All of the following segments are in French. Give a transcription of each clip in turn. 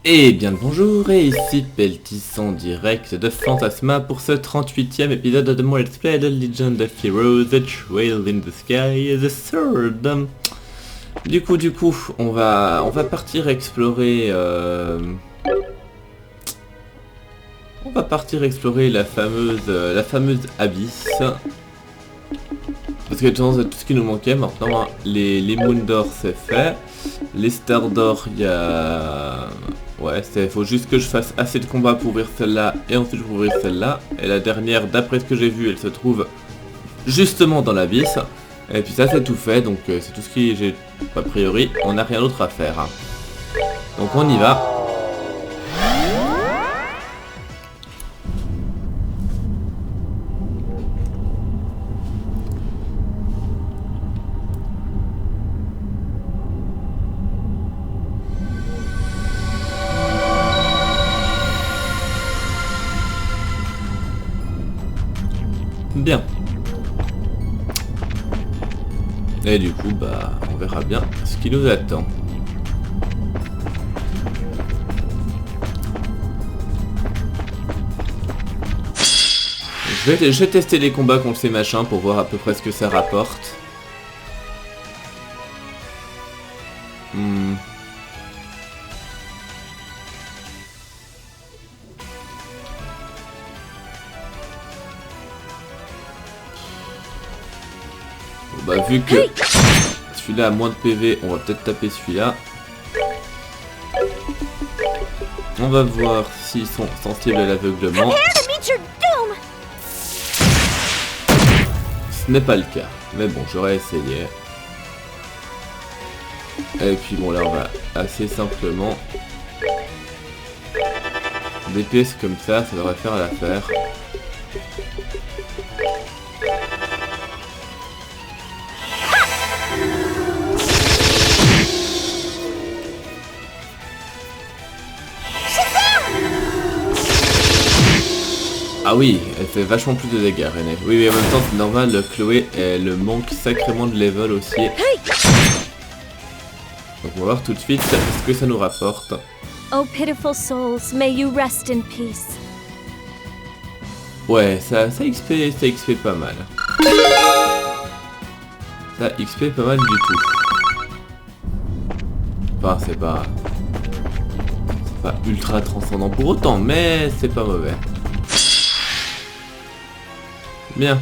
Et bien le bonjour, et ici Peltis en direct de Fantasma pour ce 38e épisode de mon Let's Play The Legend of Heroes, The Trail in the Sky, The Sword. Du coup, on va partir explorer... On va partir explorer la fameuse abysse. Parce que tout ce qui nous manquait maintenant, hein, les Moons d'or c'est fait. Les stars d'or, il y a... Ouais, faut juste que je fasse assez de combats pour ouvrir celle-là et ensuite pour ouvrir celle-là. Et la dernière, d'après ce que j'ai vu, elle se trouve justement dans l'abysse. Et puis ça c'est tout fait, donc c'est tout ce qui j'ai a priori, on n'a rien d'autre à faire. Hein. Donc on y va. Bien. Et du coup, bah, on verra bien ce qui nous attend. Je vais tester les combats contre ces machins pour voir à peu près ce que ça rapporte. Bah vu que celui-là a moins de PV, on va peut-être taper celui-là. On va voir s'ils sont sensibles à l'aveuglement. Ce n'est pas le cas, mais bon, j'aurais essayé. Et puis bon, là on va assez simplement des pièces comme ça devrait faire l'affaire. Ah oui, elle fait vachement plus de dégâts, René. Oui, mais en même temps, c'est normal, Chloé, elle manque sacrément de level aussi. Donc on va voir tout de suite ce que ça nous rapporte. Oh pitiful souls, may you rest in peace. Ouais, ça XP pas mal. Ça XP pas mal du tout. Enfin, c'est pas ultra transcendant pour autant, mais c'est pas mauvais. Bien.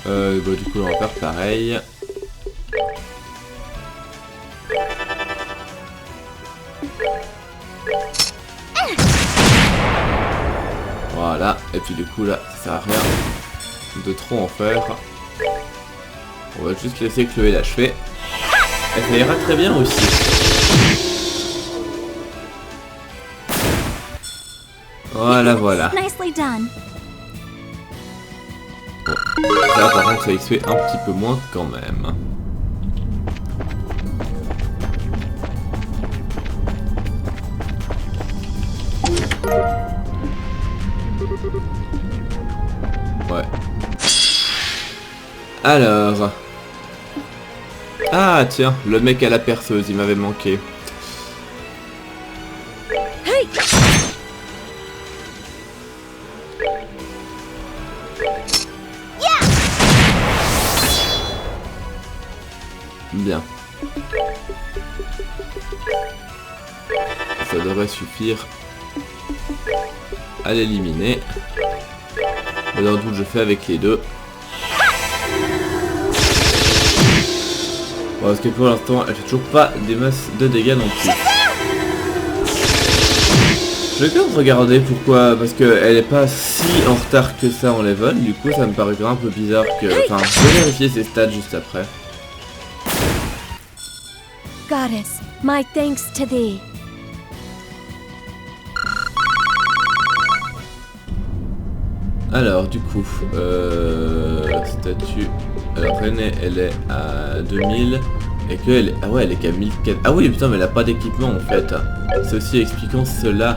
Bah du coup on va faire pareil. Voilà, et puis du coup là, ça sert à rien de trop en faire. On va juste laisser Chloé l'achever. Et ça ira très bien aussi. Voilà, voilà. Nicely done. Bon. Là par contre ça XP un petit peu moins quand même. Ouais. Alors. Ah tiens, le mec à la perceuse, il m'avait manqué. Bien. Ça devrait suffire à l'éliminer. Mais dans le doute, je fais avec les deux. Bon, parce que pour l'instant, elle fait toujours pas des masses de dégâts non plus. Je vais quand même regarder pourquoi, parce qu'elle est pas si en retard que ça en level. Du coup, ça me paraîtra un peu bizarre que... Enfin, je vais vérifier ses stats juste après. Goddess, my thanks to thee. Alors, du coup, statut... Alors, René, elle est à 2000, et que elle est... Ah ouais, elle est qu'à 1004. Ah oui, putain, mais elle a pas d'équipement, en fait. Ceci expliquant cela.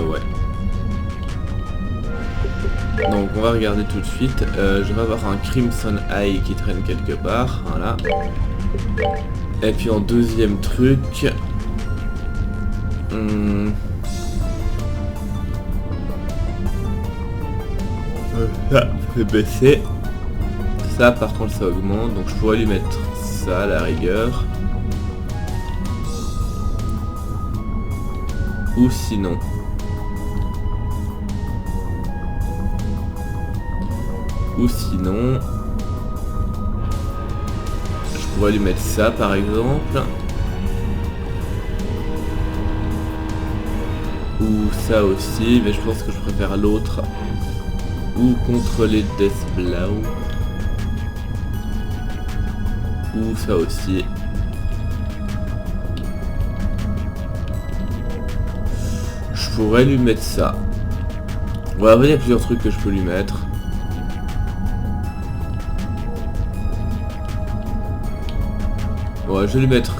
Ouais. Donc on va regarder tout de suite. Je vais avoir un Crimson Eye qui traîne quelque part. Voilà. Et puis en deuxième truc... Ça fait baisser. Ça par contre ça augmente. Donc je pourrais lui mettre ça à la rigueur. Ou sinon... je pourrais lui mettre ça par exemple. Ou ça aussi, mais je pense que je préfère l'autre. Ou contre les Deathblow. Ou ça aussi. Je pourrais lui mettre ça. Voilà, il y a plusieurs trucs que je peux lui mettre. Ouais, je vais lui mettre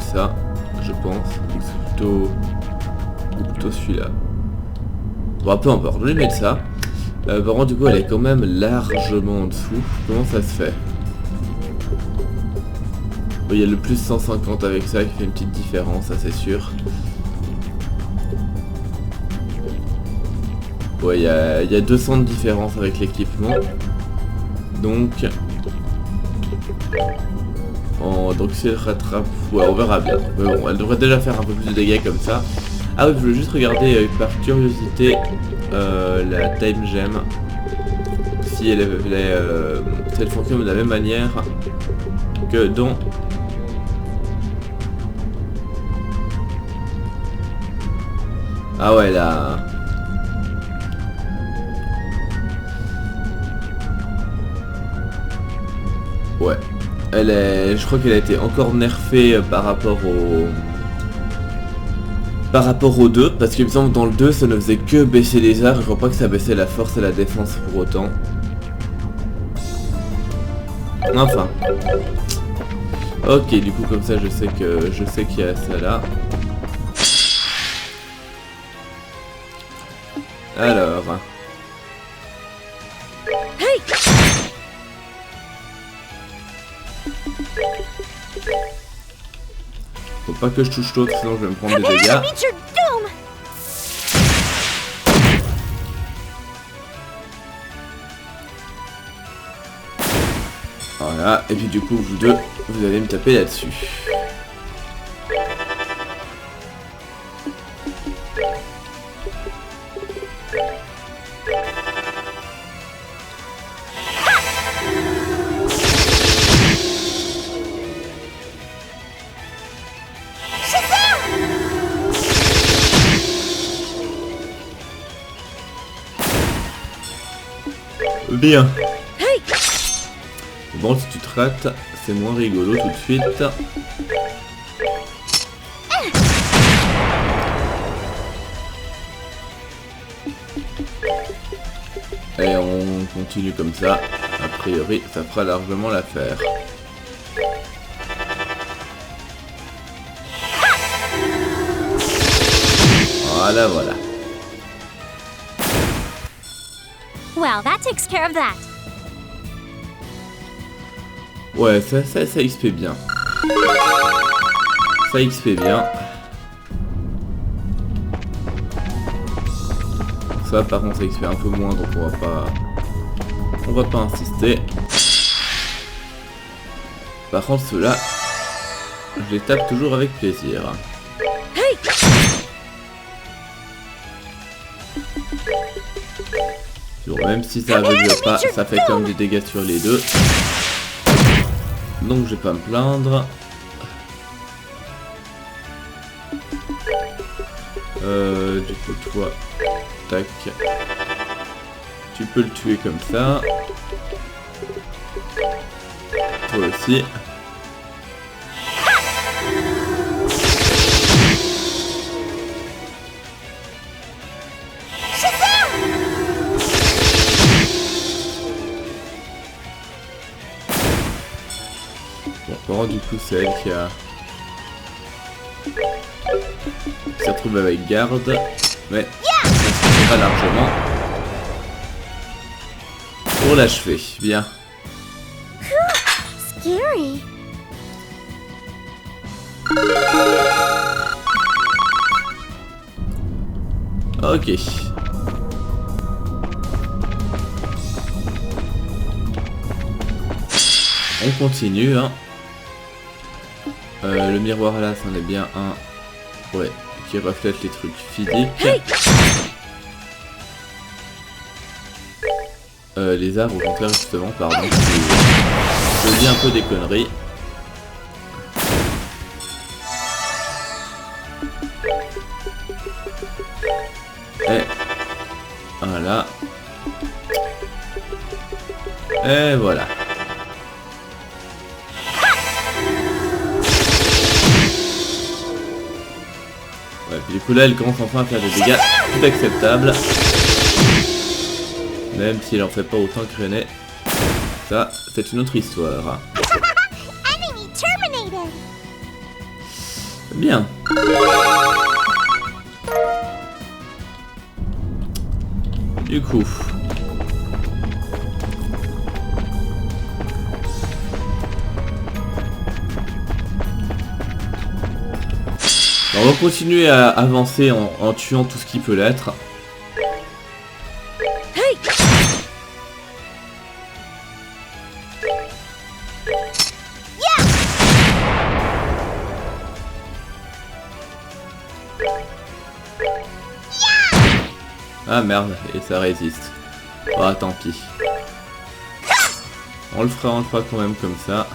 ça, je pense. C'est plutôt celui-là. Bon, peu importe, je vais lui mettre ça. Par contre, du coup, elle est quand même largement en dessous. Comment ça se fait? Bon, il y a le plus 150 avec ça qui fait une petite différence, ça c'est sûr. Ouais, il y a 200 de différence avec l'équipement. Donc si elle rattrape... Ouais, on verra bien. Mais bon, elle devrait déjà faire un peu plus de dégâts comme ça. Ah oui, je voulais juste regarder par curiosité la Time Gem. Si elle fonctionne de la même manière que dans... Ah ouais, là... Ouais. Je crois qu'elle a été encore nerfée par rapport au 2, parce qu'il me semble que dans le 2 ça ne faisait que baisser les arts, je crois pas que ça baissait la force et la défense pour autant. Enfin. Ok, du coup comme ça je sais qu'il y a ça là. Alors. Faut pas que je touche l'autre, sinon je vais me prendre des dégâts. Voilà, et puis du coup vous deux, vous allez me taper là-dessus. Bien. Bon, si tu te rates, c'est moins rigolo tout de suite. Et on continue comme ça. A priori, ça fera largement l'affaire. Voilà, voilà. Well, that takes care of that. Ouais, ça XP bien. Ça XP bien. Ça par contre ça XP un peu moins, donc on va pas insister. Par contre ceux-là, je les tape toujours avec plaisir. Bon, même si ça aveugle pas, ça fait quand même des dégâts sur les deux. Donc je vais pas me plaindre. Du coup toi, tac. Tu peux le tuer comme ça. Toi aussi. Bon, du coup c'est elle qui s'est retrouvée avec garde, mais ça se fait pas largement. pour l'achever. Bien. Scary. Ok. On continue, hein. Le miroir là, c'en est bien un. Ouais, qui reflète les trucs physiques. Les arbres, au contraire, justement, pardon. Je dis un peu des conneries. Et voilà. Et voilà. Ouais, puis du coup là, elle commence enfin à faire des dégâts tout acceptables. Même si elle en fait pas autant que René. Ça, c'est une autre histoire. Bien. Du coup. On va continuer à avancer en tuant tout ce qui peut l'être. Ah merde, et ça résiste. Ah tant pis. On le fera quand même comme ça.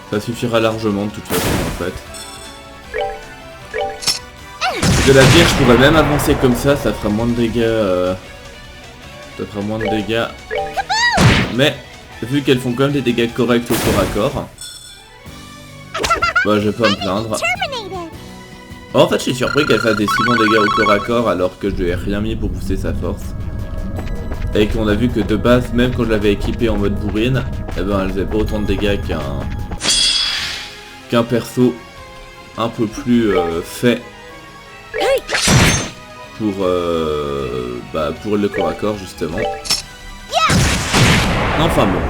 Ça suffira largement de toute façon en fait. De la dire, je pourrais même avancer comme ça fera moins de dégâts. Ça fera moins de dégâts. Mais vu qu'elles font quand même des dégâts corrects au corps à corps, bah je vais pas me plaindre. En fait, je suis surpris qu'elle fasse des si bons dégâts au corps à corps alors que je lui ai rien mis pour pousser sa force. Et qu'on a vu que de base, même quand je l'avais équipée en mode bourrine, eh ben elle faisait pas autant de dégâts qu'un perso un peu plus fait pour le corps à corps justement. Enfin bon,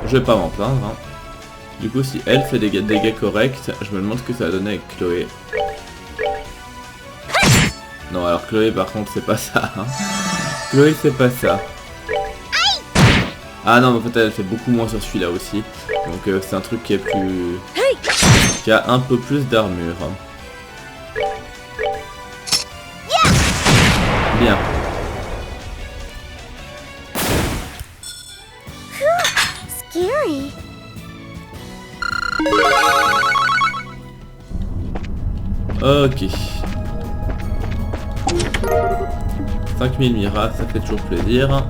je vais pas m'en plaindre. Hein. Du coup, si elle fait des dégâts corrects, je me demande ce que ça va donner avec Chloé. Non, alors Chloé par contre c'est pas ça. Hein. Chloé c'est pas ça. Ah non, mais en fait elle fait beaucoup moins sur celui-là aussi. Donc c'est un truc qui est plus... qui a un peu plus d'armure. Bien. Scary. Ok. 5000 miras, ça fait toujours plaisir.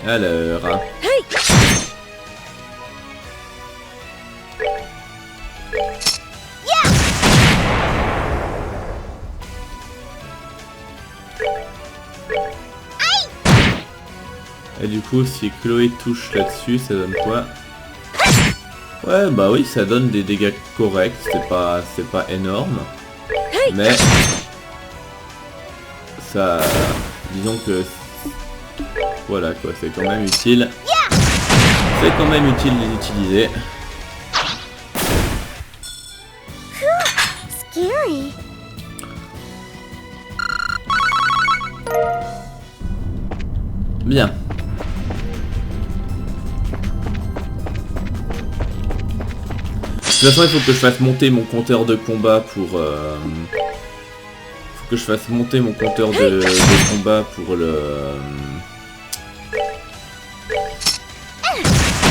Alors... Et du coup, si Chloé touche là-dessus, ça donne quoi? Ouais, bah oui, ça donne des dégâts corrects, c'est pas énorme. Mais... ça... disons que... voilà quoi, c'est quand même utile. C'est quand même utile de les utiliser. Scary. Bien. De toute façon, il faut que je fasse monter mon compteur de combat pour... faut que je fasse monter mon compteur de combat pour le...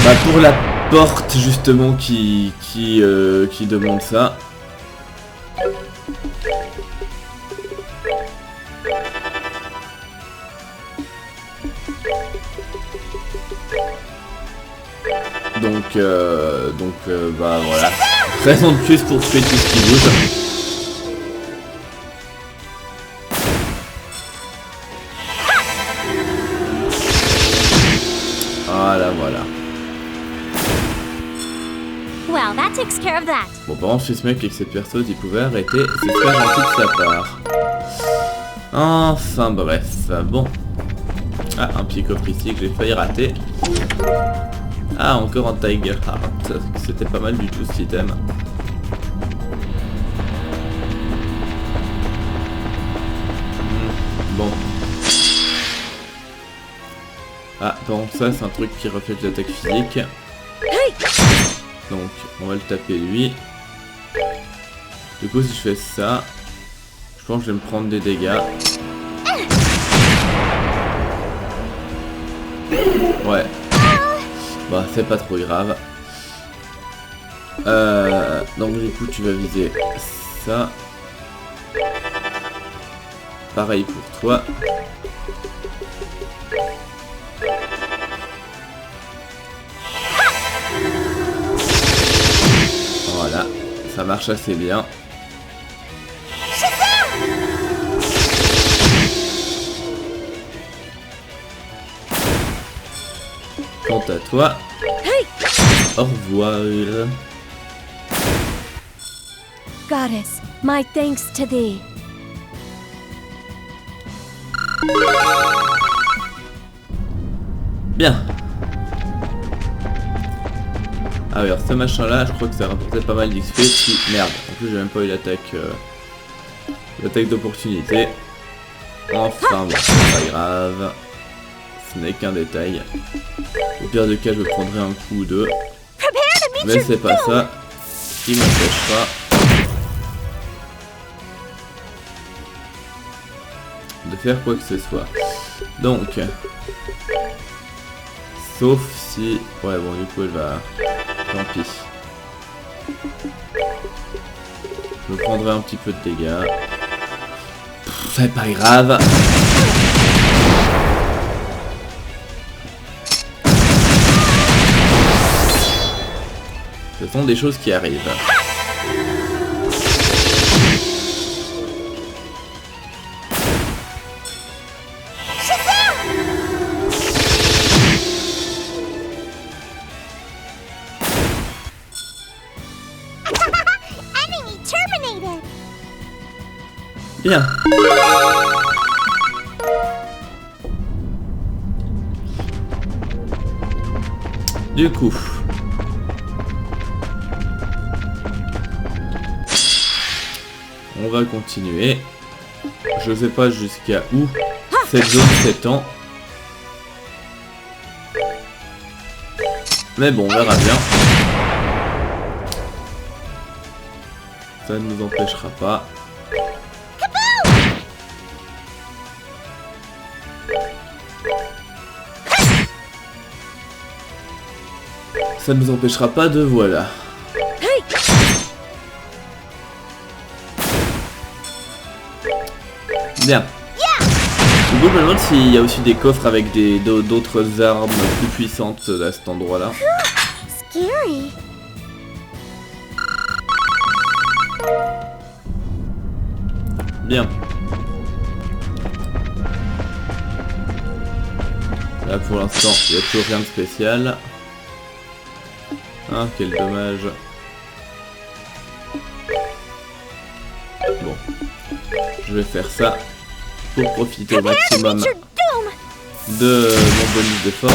bah pour la porte justement qui demande ça. Donc bah voilà. Raison de plus pour tuer tout ce qui bouge. Voilà, voilà. Well, That takes care of that. Bon, par contre, chez ce mec avec cette perceuse, il pouvait arrêter. C'est très gentil de sa part. Enfin, bref. Bon. Ah, un petit coffre ici que j'ai failli rater. Ah, encore un Tiger Heart. C'était pas mal du tout cet item. Bon. Ah, par contre, ça, c'est un truc qui reflète l'attaque physique. Donc, on va le taper lui. Du coup, si je fais ça, je pense que je vais me prendre des dégâts. Ouais. Bah, c'est pas trop grave. Donc, du coup, tu vas viser ça. Pareil pour toi. Voilà, ça marche assez bien. Quant à toi, au revoir. Goddess, my thanks to thee. Bien. Ah oui, alors ce machin là, je crois que ça rapportait pas mal d'XP. Si, merde, en plus j'ai même pas eu l'attaque d'opportunité. Enfin bon, c'est pas grave. Ce n'est qu'un détail. Au pire des cas, je prendrai un coup ou deux. Mais c'est pas ça qui m'empêchera de faire quoi que ce soit. Donc, sauf si... Ouais bon, du coup elle va... Tant pis. Je prendrai un petit peu de dégâts. C'est pas grave. Ce sont des choses qui arrivent. Bien. Du coup, on va continuer. Je sais pas jusqu'à où cette zone s'étend. Mais bon, on verra bien. Ça ne nous empêchera pas. Ça ne nous empêchera pas de... Voilà. Bien. Du coup, je me demande s'il y a aussi des coffres avec d'autres armes plus puissantes à cet endroit-là. Scary. Bien. Là, pour l'instant, il n'y a toujours rien de spécial. Ah, quel dommage. Bon. Je vais faire ça pour profiter au maximum de mon bonus de force.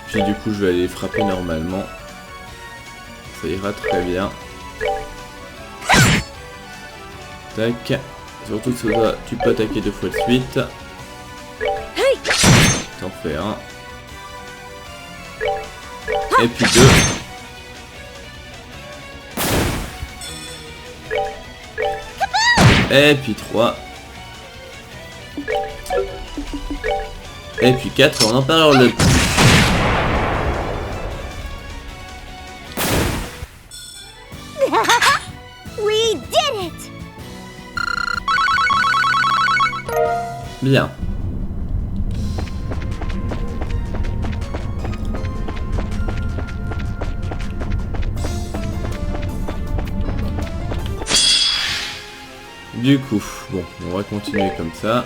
Puis du coup, je vais aller les frapper normalement. Ça ira très bien. Tac. Surtout que ça, tu peux attaquer 2 fois de suite. T'en fais un. Et puis 2. Et puis 3. Et puis 4, on en parle plus. We did it. Bien. Du coup, bon, on va continuer comme ça.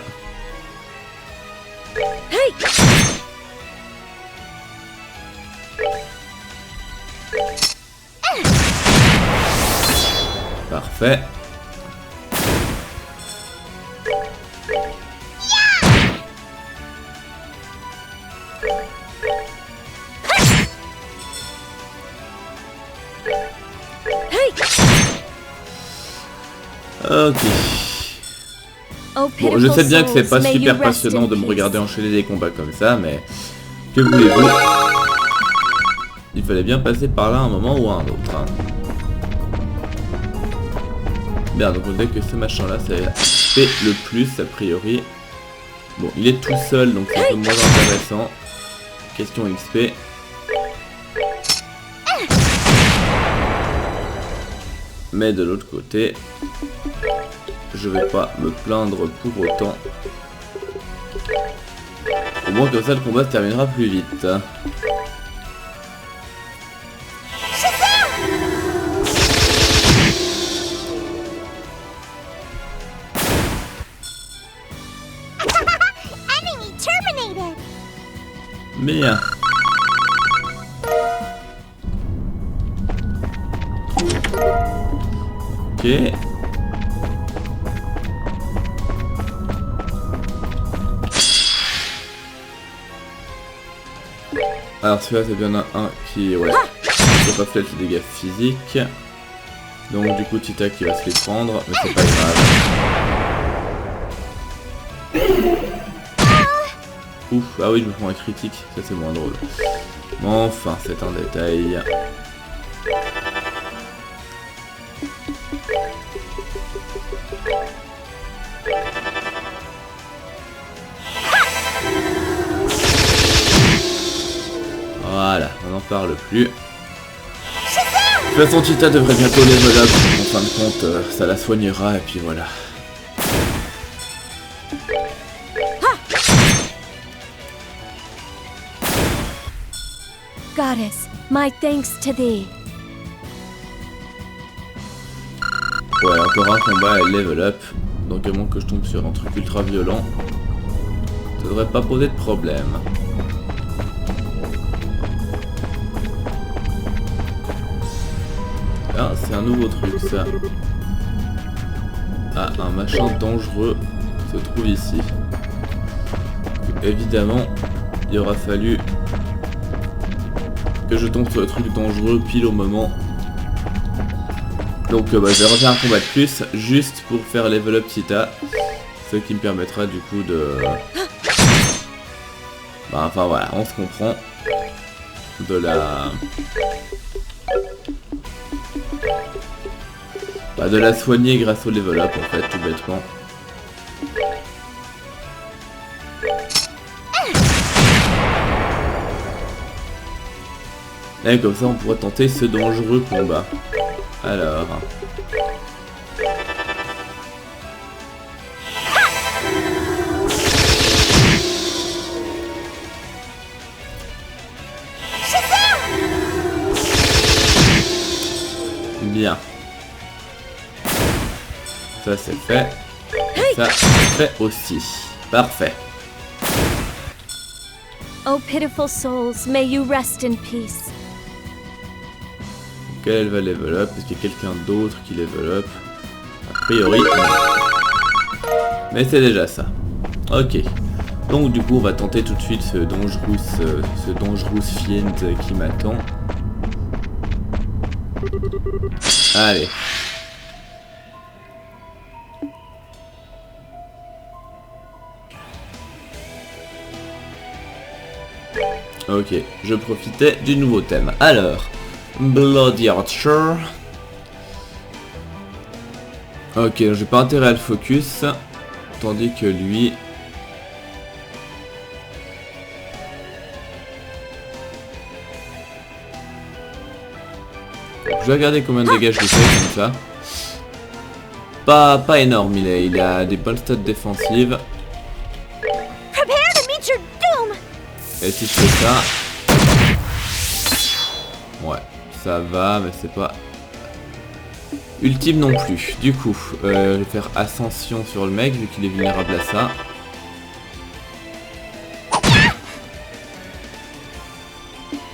Parfait. Ok. Bon, je sais bien que c'est pas super passionnant de me regarder enchaîner des combats comme ça, mais que voulez-vous? Il fallait bien passer par là un moment ou un autre. Hein. Bien, donc on dirait que ce machin-là, c'est le plus, a priori. Bon, il est tout seul, donc c'est un peu moins intéressant. Question XP. Mais de l'autre côté, je vais pas me plaindre pour autant. Au moins comme ça le combat se terminera plus vite. Bien. Ok. Alors celui-là c'est bien un qui ouais, c'est pas fait les dégâts physiques. Donc du coup Tita qui va se les prendre, mais c'est pas grave. Ouf, ah oui je me prends un critique, ça c'est moins drôle. Mais enfin c'est un détail. Voilà, on n'en parle plus. De toute façon, Tita devrait bientôt level up. En fin de compte, ça la soignera et puis voilà. Goddess, my thanks to thee. Ouais, encore un combat et level up. Donc à moins que je tombe sur un truc ultra violent, ça devrait pas poser de problème. Ah, c'est un nouveau truc ça. Ah, un machin dangereux se trouve ici. Évidemment, il aura fallu que je tombe sur le truc dangereux pile au moment. Donc je vais refaire un combat de plus, juste pour faire level up Tita. Ce qui me permettra du coup de... Bah, enfin voilà, on se comprend. De la... Bah, de la soigner grâce au level up en fait, tout bêtement. Et comme ça on pourrait tenter ce dangereux combat. Alors... Bien. Ça c'est fait. Et ça c'est fait aussi. Parfait. Oh pitiful souls, may you rest in peace. Donc elle va level up. Est-ce qu'il y a quelqu'un d'autre qui level up? A priori, non. Mais c'est déjà ça. Ok. Donc du coup on va tenter tout de suite ce dangerous fiend qui m'attend. Allez. Ok, je profitais du nouveau thème. Alors, Bloody Archer. Ok, j'ai pas intérêt à le focus. Tandis que lui... Je vais regarder combien de dégâts je lui fais comme ça. Pas énorme, il a des bonnes stats défensives. Et si je fais ça... Ouais, ça va, mais c'est pas... ultime non plus. Du coup, je vais faire ascension sur le mec, vu qu'il est vulnérable à ça.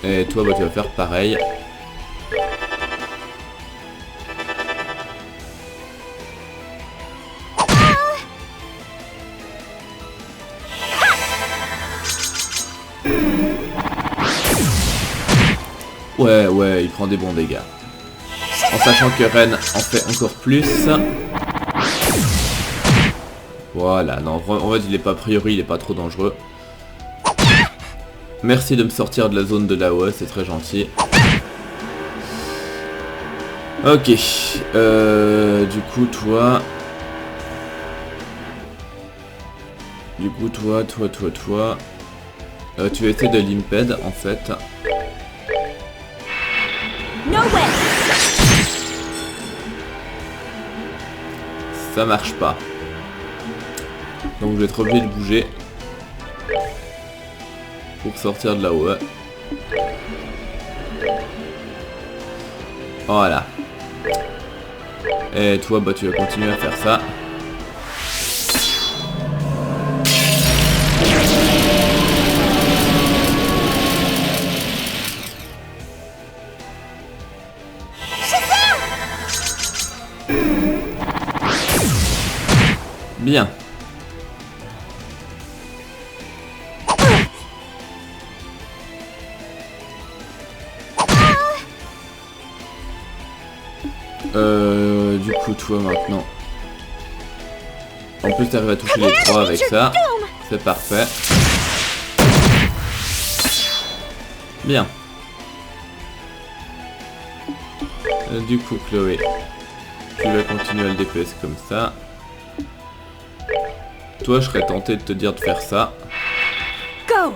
Et toi, bah, tu vas faire pareil. Ouais, il prend des bons dégâts. En sachant que Ren en fait encore plus. Voilà, non, en fait il est pas, a priori il est pas trop dangereux. Merci de me sortir de la zone de l'AOE, c'est très gentil. Ok, du coup toi... tu étais de l'imped en fait. No way. Ça marche pas. Donc je vais être obligé de bouger. Pour sortir de là-haut. Voilà. Et toi, bah tu vas continuer à faire ça. Bien. Du coup, toi maintenant. En plus, t'arrives à toucher les trois avec ça. C'est parfait. Bien. Du coup, Chloé, tu vas continuer à le DPS comme ça. Toi, je serais tenté de te dire de faire ça. Go.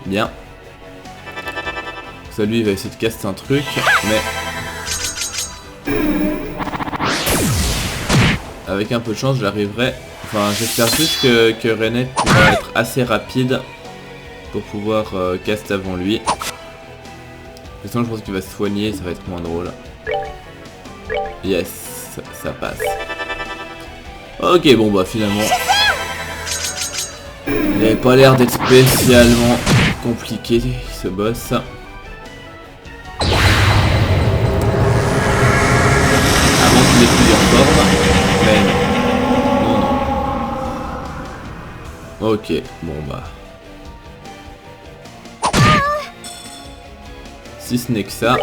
Bien. Ça lui il va essayer de casser un truc, mais avec un peu de chance j'arriverai. Enfin j'espère juste que René pourra être assez rapide pour pouvoir caster avant lui. Sinon je pense qu'il va se soigner, ça va être moins drôle. Yes, ça passe. Ok bon bah finalement. Il n'avait pas l'air d'être spécialement compliqué ce boss. Avant qu'il ait plusieurs formes. Mais non. Non. Ok, bon bah. Si ce n'est que ça.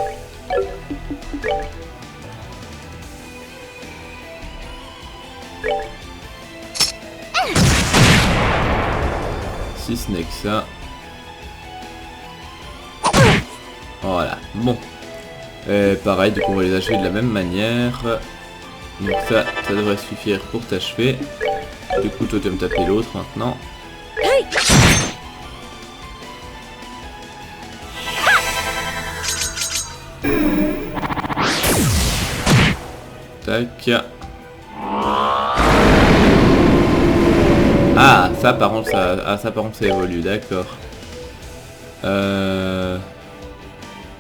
Si ce n'est que ça. Voilà, bon. Et pareil, du coup on va les achever de la même manière. Donc ça devrait suffire pour t'achever. Du coup toi tu vas me taper l'autre maintenant. Tac. Ah, ça par contre ça ça évolue, d'accord.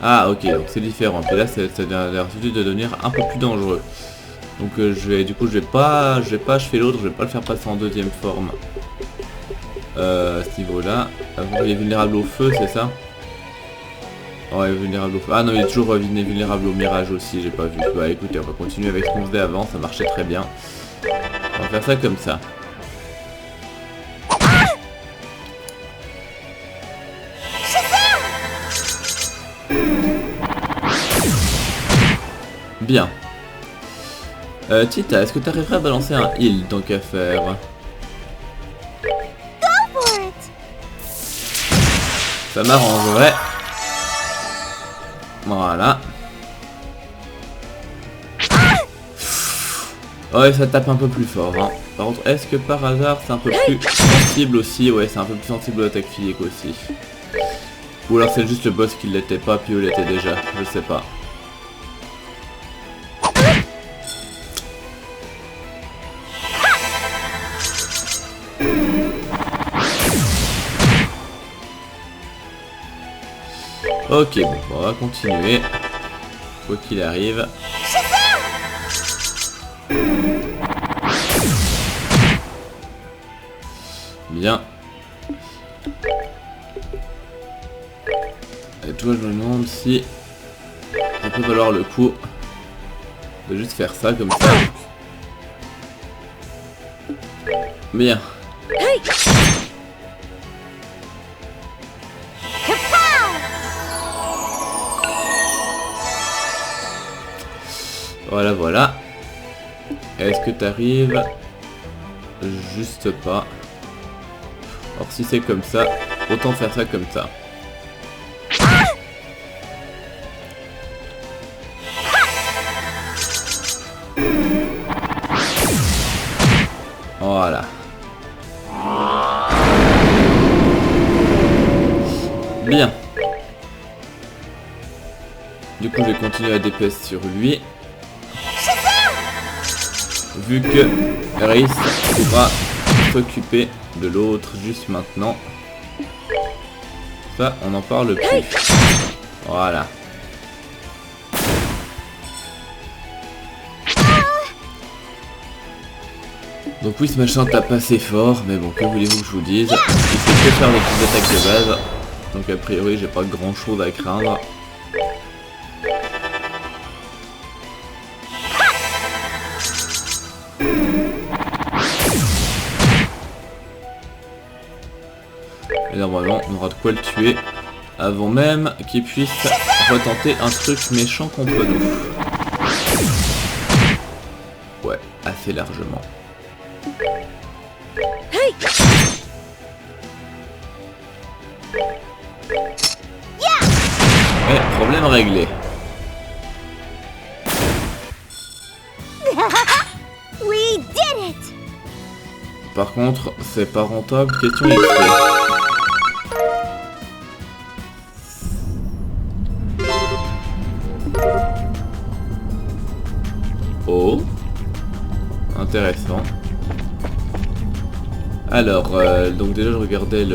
Ah ok, donc c'est différent. Et là ça a l'air tout de suite de devenir un peu plus dangereux. Donc je vais pas achever l'autre, je vais pas le faire passer en deuxième forme. À ce niveau-là. Il est vulnérable au feu, c'est ça? Ouais, vulnérable au feu. Ah non, il est toujours vulnérable au mirage aussi, j'ai pas vu. Bah écoutez, on va continuer avec ce qu'on faisait avant, ça marchait très bien. On va faire ça comme ça. Bien. Tita, est-ce que tu arriverais à balancer un heal tant qu'à faire? Ça m'arrangerait. Voilà. Ouais, ça tape un peu plus fort. Hein. Par contre, est-ce que par hasard c'est un peu plus sensible aussi? Ouais, c'est un peu plus sensible à l'attaque physique aussi. Ou alors c'est juste le boss qui l'était pas, puis il l'était déjà. Je sais pas. Ok, bon, on va continuer. Quoi qu'il arrive. Bien. Et toi, je me demande si ça peut valoir le coup de juste faire ça comme ça. Bien. Voilà, voilà. Est-ce que t'arrives? Juste pas. Alors si c'est comme ça, autant faire ça comme ça. Voilà. Bien. Du coup, je vais continuer à DPS sur lui. Vu que Reis pourra s'occuper de l'autre juste maintenant. Ça, on n'en parle plus. Voilà. Donc oui, ce machin tape assez fort, mais bon, que voulez-vous que je vous dise? Il fait que faire des petites attaques de base. Donc a priori, j'ai pas grand chose à craindre. Et normalement, on aura de quoi le tuer avant même qu'il puisse retenter un truc méchant contre nous. Ouais, assez largement. Eh, problème réglé. We did it! Par contre, c'est pas rentable, question XP. Oh, intéressant. Alors, donc déjà je regardais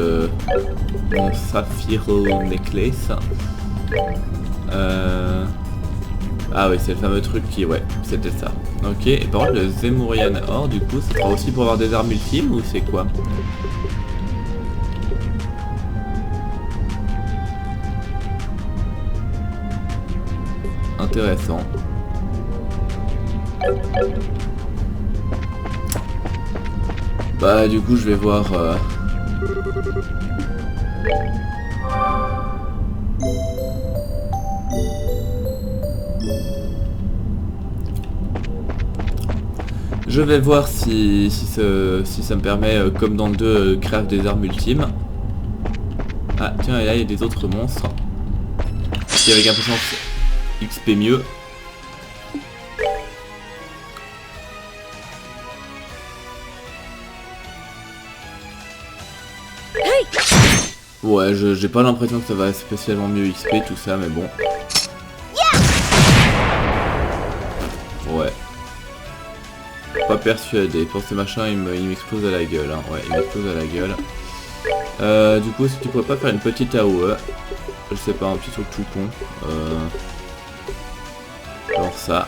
mon Saphiro Necklace. Ah oui, c'est le fameux truc qui... Ouais, c'était ça. Ok, et par contre le Zemurian Or, du coup, ça sera aussi pour avoir des armes ultimes ou c'est quoi? Intéressant. Bah du coup je vais voir... Je vais voir si ça me permet, comme dans le 2, craft des armes ultimes. Ah tiens, et là il y a des autres monstres. Qui avec un peu de chance XP mieux. Ouais, j'ai pas l'impression que ça va spécialement mieux XP tout ça, mais bon. Ouais. Pas persuadé. Pour ces machins, il m'explose à la gueule. Hein. Ouais, il m'explose à la gueule. Du coup, est-ce que tu pourrais pas faire une petite AOE? Je sais pas, un petit truc tout con. Genre ça.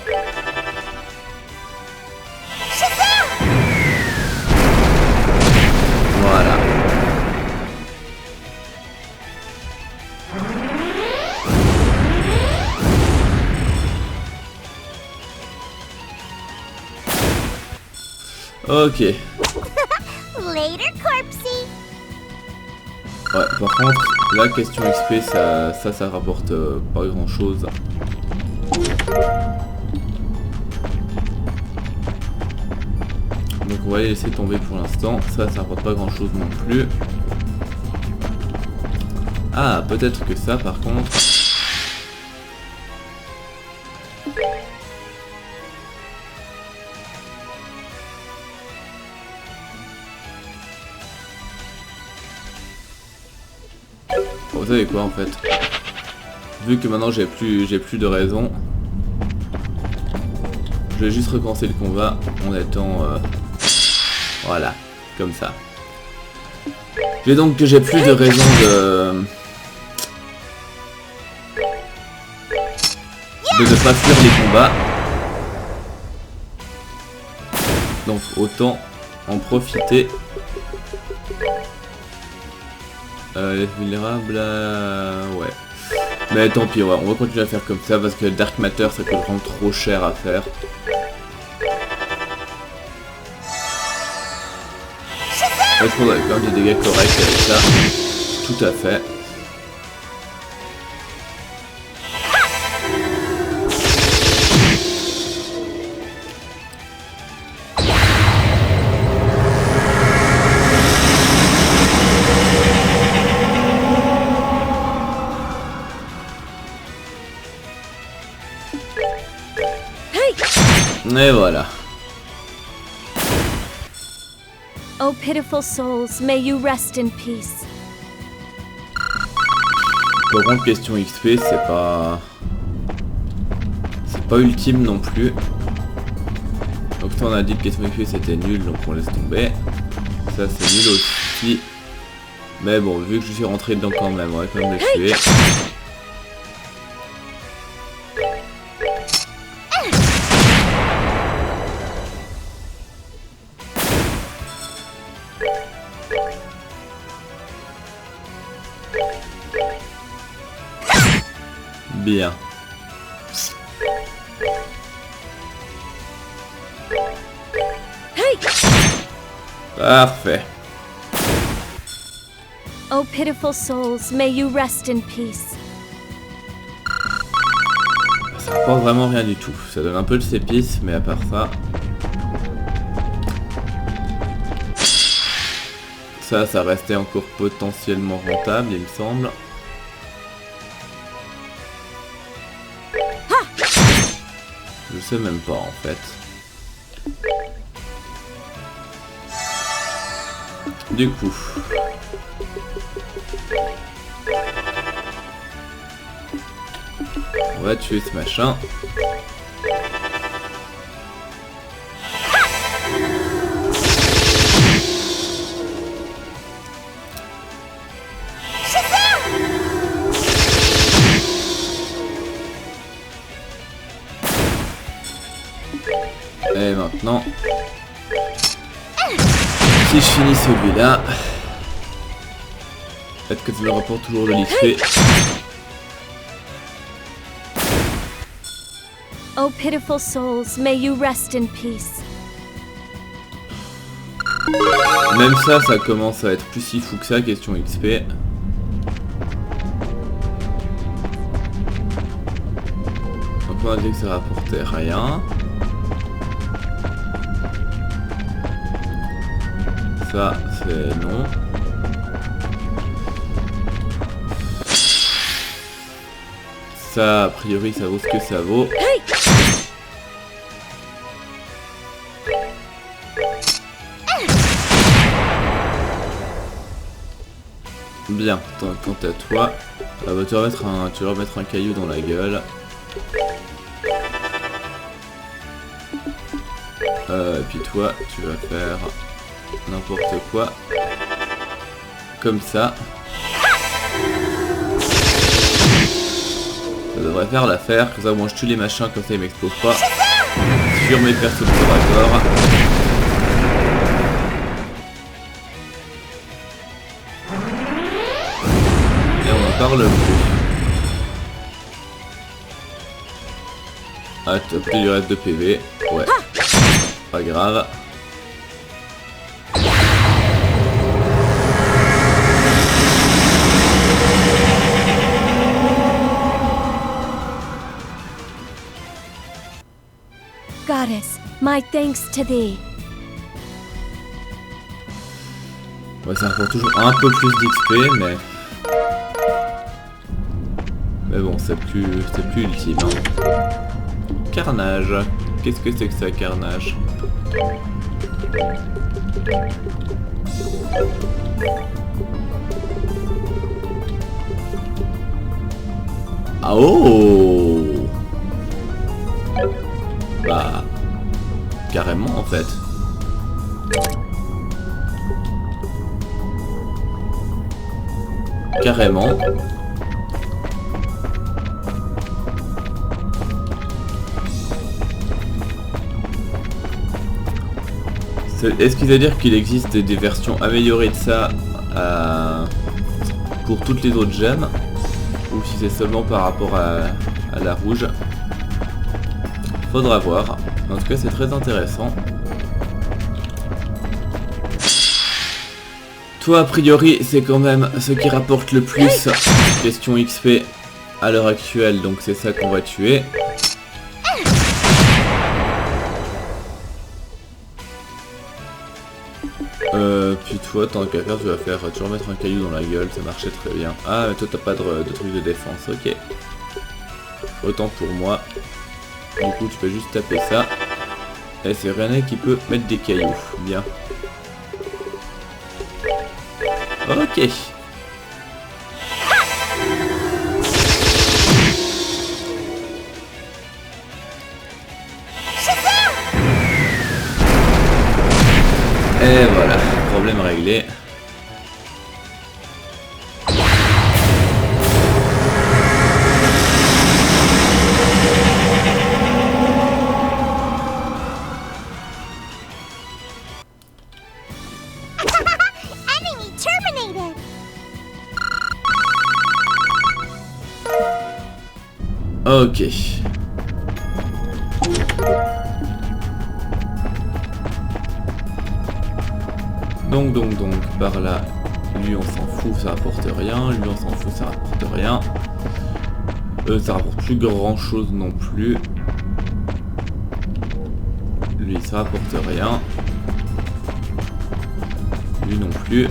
Voilà. Ok. Later, corpsey. Ouais, par contre, la question XP, ça rapporte pas grand chose. Donc on va les laisser tomber pour l'instant. Ça rapporte pas grand chose non plus. Ah, peut-être que ça par contre... Vous savez quoi en fait? Vu que maintenant j'ai plus de raison, je vais juste recommencer le combat en étant voilà, comme ça. J'ai donc que j'ai plus de raison de ne pas fuir les combats. Donc autant en profiter. Les vulnérables, ouais. Mais tant pis, ouais, on va continuer à faire comme ça parce que Dark Matter ça coûte vraiment trop cher à faire. Je pense qu'on a quand même des dégâts corrects avec ça. Tout à fait. Et voilà. Oh pitiful souls, may you rest in peace. Par contre, question XP, c'est pas ultime non plus. Donc ça, on a dit que question XP c'était nul, donc on laisse tomber. Ça c'est nul aussi. Mais bon, vu que je suis rentré dedans quand même, on va quand même le tuer. Bien. Parfait. Oh pitiful souls, may you rest in peace. Ça rapporte vraiment rien du tout. Ça donne un peu de sépice, mais à part ça... Ça restait encore potentiellement rentable, il me semble. Je sais même pas en fait. Du coup... on va tuer ce machin. Et maintenant, si je finis celui-là, peut-être que ça me rapporte toujours de l'XP. Oh pitiful souls, may you rest in peace. Même ça commence à être plus si fou que ça, question XP. Donc on a dit que ça rapportait rien. Ça, c'est non. Ça, a priori, ça vaut ce que ça vaut. Bien, quant à toi, tu vas remettre un caillou dans la gueule. Et puis toi, tu vas faire n'importe quoi. Comme ça. Ça devrait faire l'affaire, comme ça moi je tue les machins, comme ça ils m'explosent pas. Sur mes persos de corps. Et on en parle plus. Ah, t'as pris du reste de PV. Ouais. Pas grave. Goddess, my thanks to thee. Ouais, ça rapporte toujours un peu plus d'XP, mais... mais bon, c'est plus ultime. Hein. Carnage. Qu'est-ce que c'est que ça, carnage? Ah oh! Bah... carrément en fait. Carrément. Est-ce qu'il veut dire qu'il existe des versions améliorées de ça pour toutes les autres gemmes? Ou si c'est seulement par rapport à la rouge? Faudra voir. En tout cas, c'est très intéressant. Toi, a priori, c'est quand même ce qui rapporte le plus. Question XP à l'heure actuelle, donc c'est ça qu'on va tuer. Puis toi, tant qu'à faire, tu vas remettre un caillou dans la gueule, ça marchait très bien. Ah, mais toi, t'as pas de truc de défense, ok. Autant pour moi. Du coup, tu peux juste taper ça. Et c'est René qui peut mettre des cailloux. Bien. Ok. Et voilà, problème réglé. Enemy terminated! Ok. Donc, par là, lui on s'en fout, ça rapporte rien, lui on s'en fout, ça rapporte rien. Ça rapporte plus grand chose non plus. Lui ça rapporte rien. Lui non plus.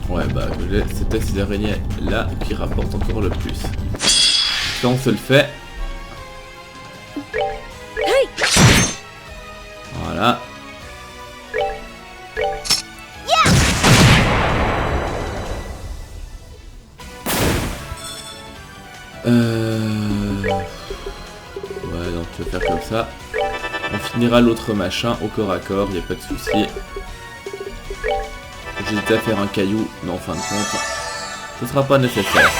Ouais bah j'ai ces araignées là qui rapportent encore le plus. Ça on se le fait. Voilà. Ouais, donc tu vas faire comme ça. On finira l'autre machin au corps à corps, y a pas de souci. J'hésitais à faire un caillou, mais en fin de compte, ce sera pas nécessaire.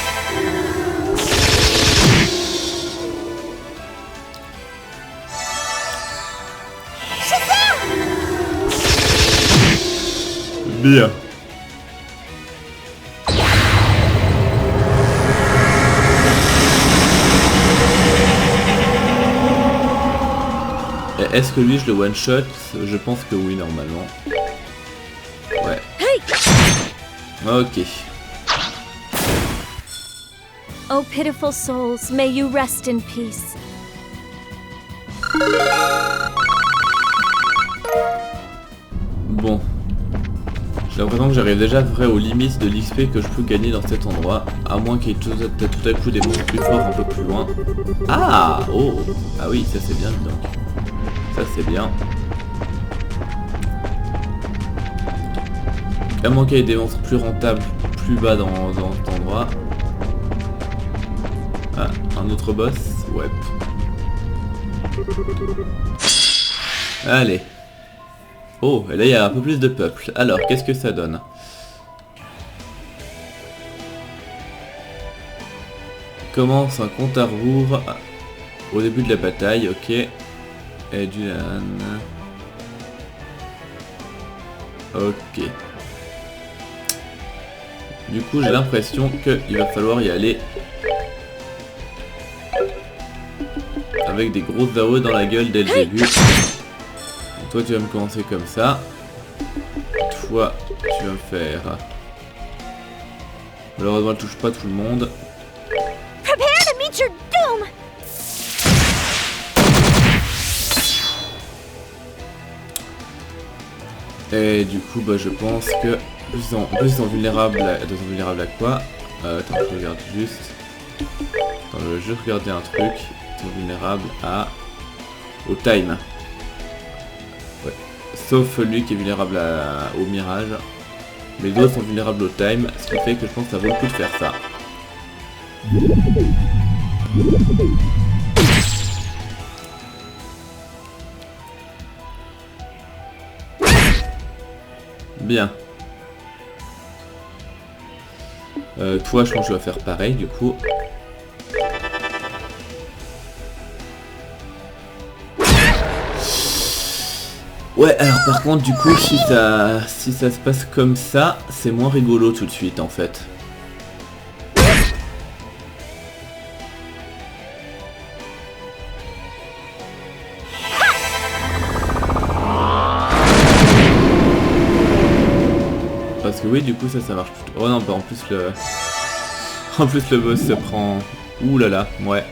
Bien. Est-ce que lui je le one shot? Je pense que oui normalement. Ouais. Ok. Oh pitiful souls, may you rest in peace. Bon. J'ai l'impression que j'arrive déjà vrai aux limites de l'XP que je peux gagner dans cet endroit. À moins qu'il y ait tout à coup des monstres plus forts un peu plus loin. Ah! Oh! Ah oui, ça c'est bien donc. Ça c'est bien. À moins qu'il y ait des monstres plus rentables plus bas dans cet endroit. Ah, un autre boss? Ouais. Allez. Oh, et là il y a un peu plus de peuple. Alors, qu'est-ce que ça donne? Commence un compte à rebours au début de la bataille, ok. Et du... Ok. Du coup, j'ai l'impression qu'il va falloir y aller avec des grosses AOE dans la gueule dès le début. Donc, toi, tu vas me commencer comme ça. Toi, tu vas me faire... Malheureusement, elle touche pas tout le monde. Prepare to meet your doom! Et du coup, bah, je pense que... En plus, ils sont vulnérables à quoi? Attends, je regarde juste. Attends, je vais juste regarder un truc. Ils sont vulnérables au time. Ouais. Sauf lui qui est vulnérable au mirage. Mais les autres sont vulnérables au time, ce qui fait que je pense que ça vaut le coup de faire ça. Bien. Toi, je pense que je vais faire pareil du coup. Ouais, alors par contre, du coup, si ça se passe comme ça, c'est moins rigolo tout de suite en fait. parce que oui, du coup ça marche plutôt. Oh non, bah en plus le... En plus le boss se prend... Ouh là là, ouais.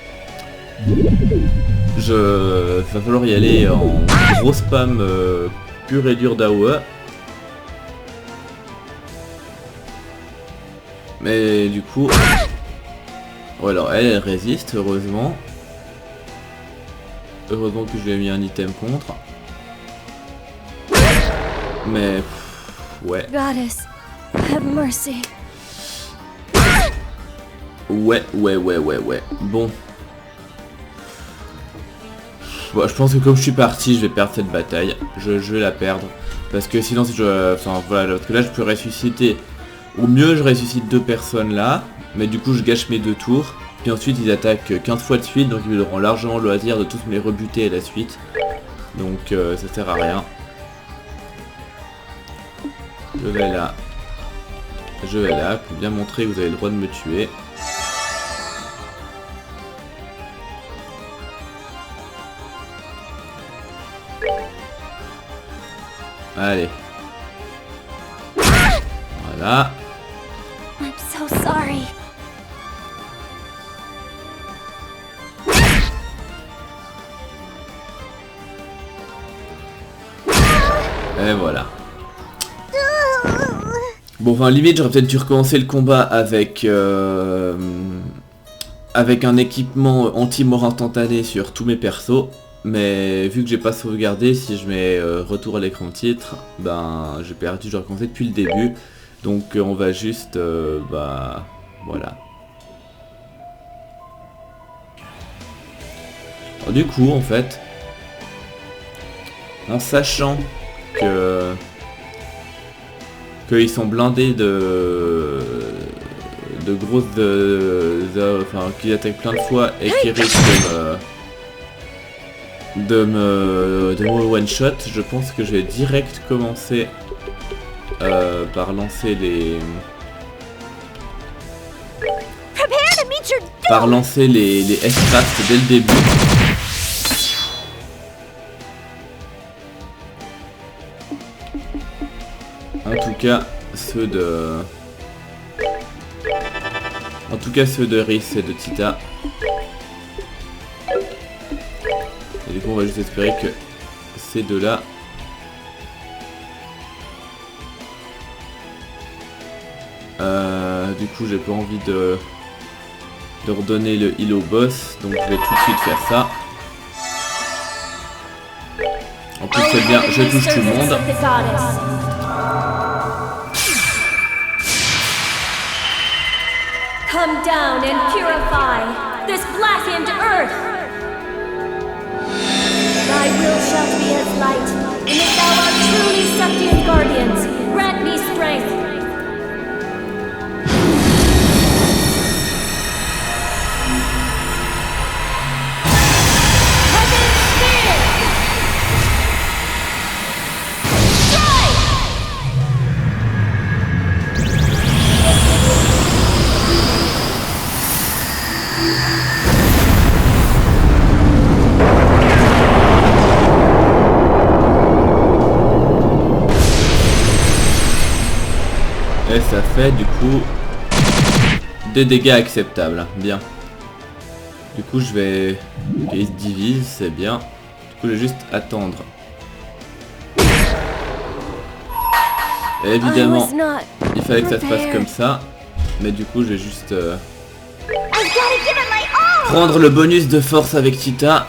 Va falloir y aller en gros spam pur et dur d'AOE. Mais du coup... Ouais, alors elle résiste, heureusement. Heureusement que je lui ai mis un item contre. Mais... ouais. Goddess, have mercy. Ouais. Bon. Bon, je pense que comme je suis parti, je vais perdre cette bataille. Je vais la perdre. Parce que sinon, si je... Enfin, voilà, parce que là, je peux ressusciter... Au mieux, je ressuscite 2 personnes là. Mais du coup, je gâche mes 2 tours. Puis ensuite, ils attaquent 15 fois de suite. Donc, ils auront largement le loisir de tous me les rebuter à la suite. Donc, ça sert à rien. Je vais là. Pour bien montrer que vous avez le droit de me tuer. Allez. Voilà. I'm so sorry. Et voilà. Bon, enfin, limite, j'aurais peut-être dû recommencer le combat avec un équipement anti-mort instantané sur tous mes persos. Mais vu que j'ai pas sauvegardé, si je mets retour à l'écran de titre, ben j'ai perdu, j'ai recommencé depuis le début. Donc on va juste, bah, voilà. Alors, du coup, en fait, en sachant que qu'ils sont blindés de grosses, enfin, qu'ils attaquent plein de fois et qui risquent de me one shot, je pense que je vais direct commencer par lancer les S-Craft dès le début. En tout cas ceux de Riss et de Tita. Et du coup on va juste espérer que ces deux-là du coup j'ai pas envie de redonner le heal au boss, donc je vais tout de suite faire ça. En plus c'est bien, je touche tout le monde. Come down and purify this blackened earth. Thy will shall be as light, and if thou art truly Septian guardians, grant me strength. Heaven spear! Strike! Et ça fait du coup des dégâts acceptables, bien. Du coup je vais... Ok, il se divise, c'est bien. Du coup je vais juste attendre. Et évidemment, il fallait que ça se passe comme ça. Mais du coup je vais juste prendre le bonus de force avec Tita.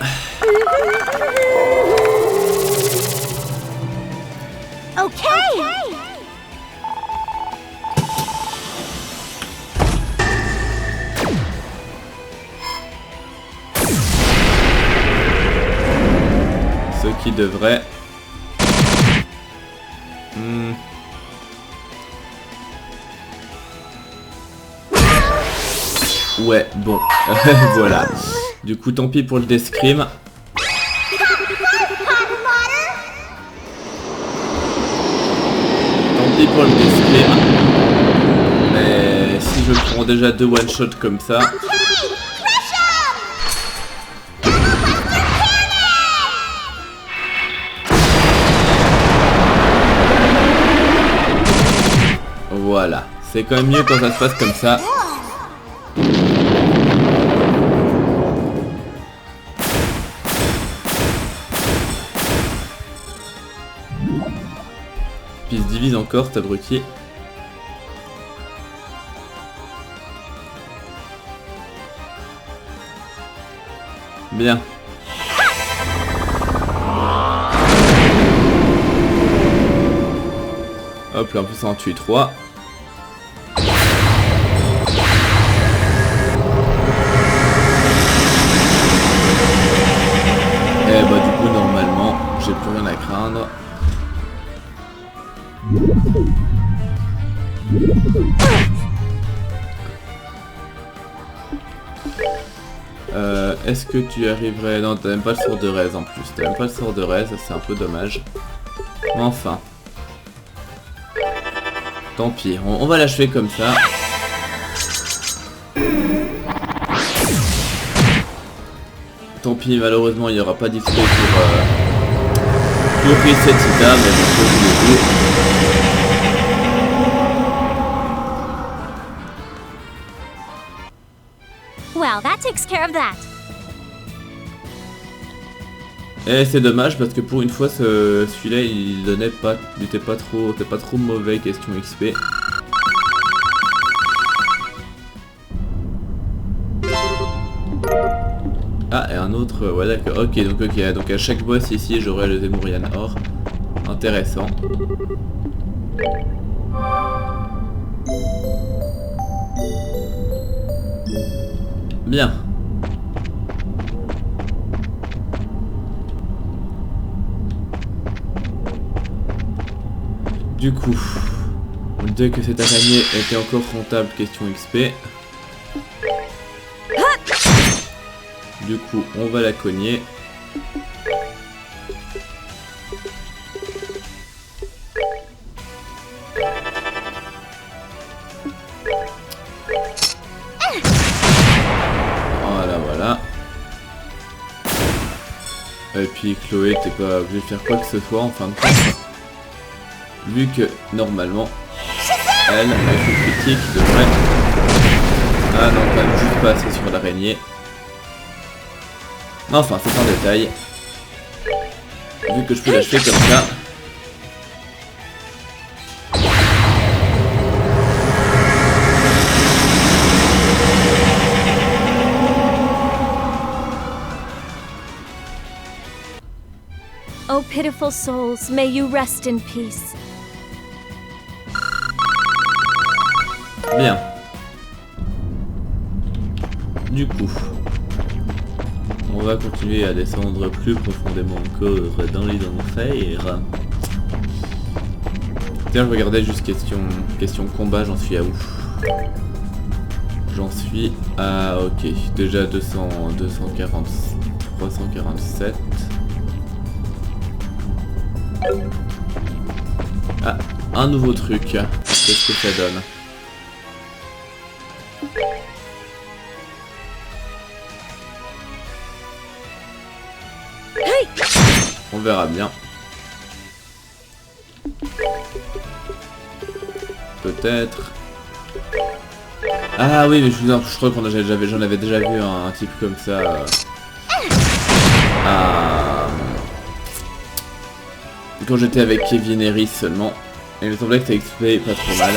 Ce qui devrait... Ouais, bon, voilà. Du coup, tant pis pour le Deathscream. Tant pis pour le Deathscream. Mais si je prends déjà 2 one-shots comme ça... Voilà, c'est quand même mieux quand ça se passe comme ça. Puis il se divise encore, cet abruti. Bien. Hop là, en plus ça en tue 3. Et bah du coup normalement j'ai plus rien à craindre. Est-ce que tu arriverais... Non, t'as même pas le sort de raise en plus. T'as même pas le sort de raise, c'est un peu dommage. Enfin. Tant pis, on va l'achever comme ça. Tant pis, malheureusement il n'y aura pas d'XP pour reset Ida, mais bon, je vous le dis. Well, that takes care of that. Et c'est dommage parce que pour une fois celui-là il donnait pas, il était pas trop mauvais question XP. Ah et un autre, ouais d'accord, ok, donc à chaque boss ici j'aurai le Zemurian Or. Intéressant. Bien. Du coup, dès que cette araignée était encore rentable question XP. Du coup, on va la cogner. Voilà. Et puis Chloé, t'es pas obligé de faire quoi que ce soit en fin de compte. Vu que normalement, elle, avec le critique, devrait... Ah non, quand même juste pas assez sur l'araignée. Enfin, c'est un détail. Vu que je peux l'acheter comme ça. Oh, pitiful souls, may you rest in peace. Bien. Du coup, on va continuer à descendre plus profondément encore dans les enfers. Tiens, je regardais juste question combat, j'en suis à où? J'en suis à... ok, déjà 240, 347. Ah, un nouveau truc. Qu'est-ce que ça donne? On verra bien. Peut-être. Ah oui, mais je crois qu'on j'en avais déjà vu un type comme ça. Quand j'étais avec Kevin et Rhys seulement. Et il me semblait que ça XP pas trop mal.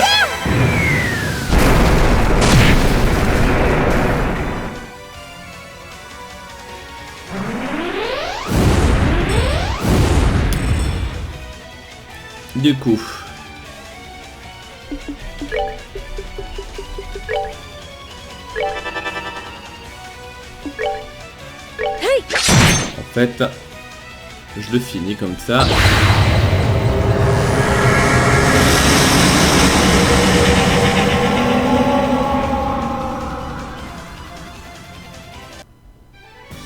Du coup. En fait, je le finis comme ça.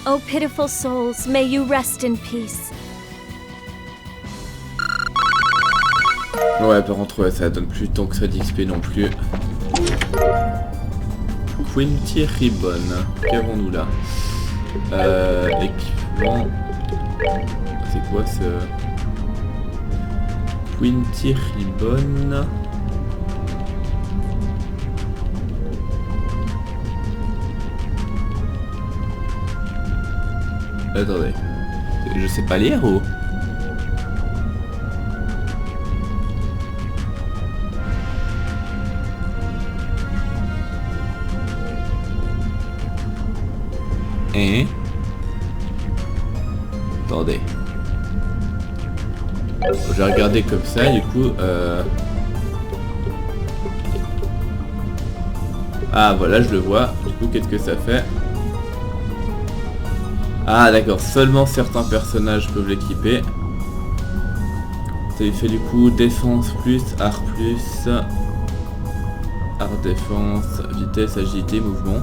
Oh, pitiful souls, may you rest in peace. Ouais, par contre, ouais, ça donne plus tant que ça d'XP non plus. Quinty Ribbon. Qu'avons-nous là? Équipement. C'est quoi ce... Quinty Ribbon. Attendez. Je sais pas lire ou... Attendez. Je vais regarder comme ça, du coup... Ah, voilà, je le vois. Du coup, qu'est-ce que ça fait? Ah, d'accord. Seulement certains personnages peuvent l'équiper. Ça lui fait du coup défense plus, art plus... Art défense, vitesse, agilité, mouvement.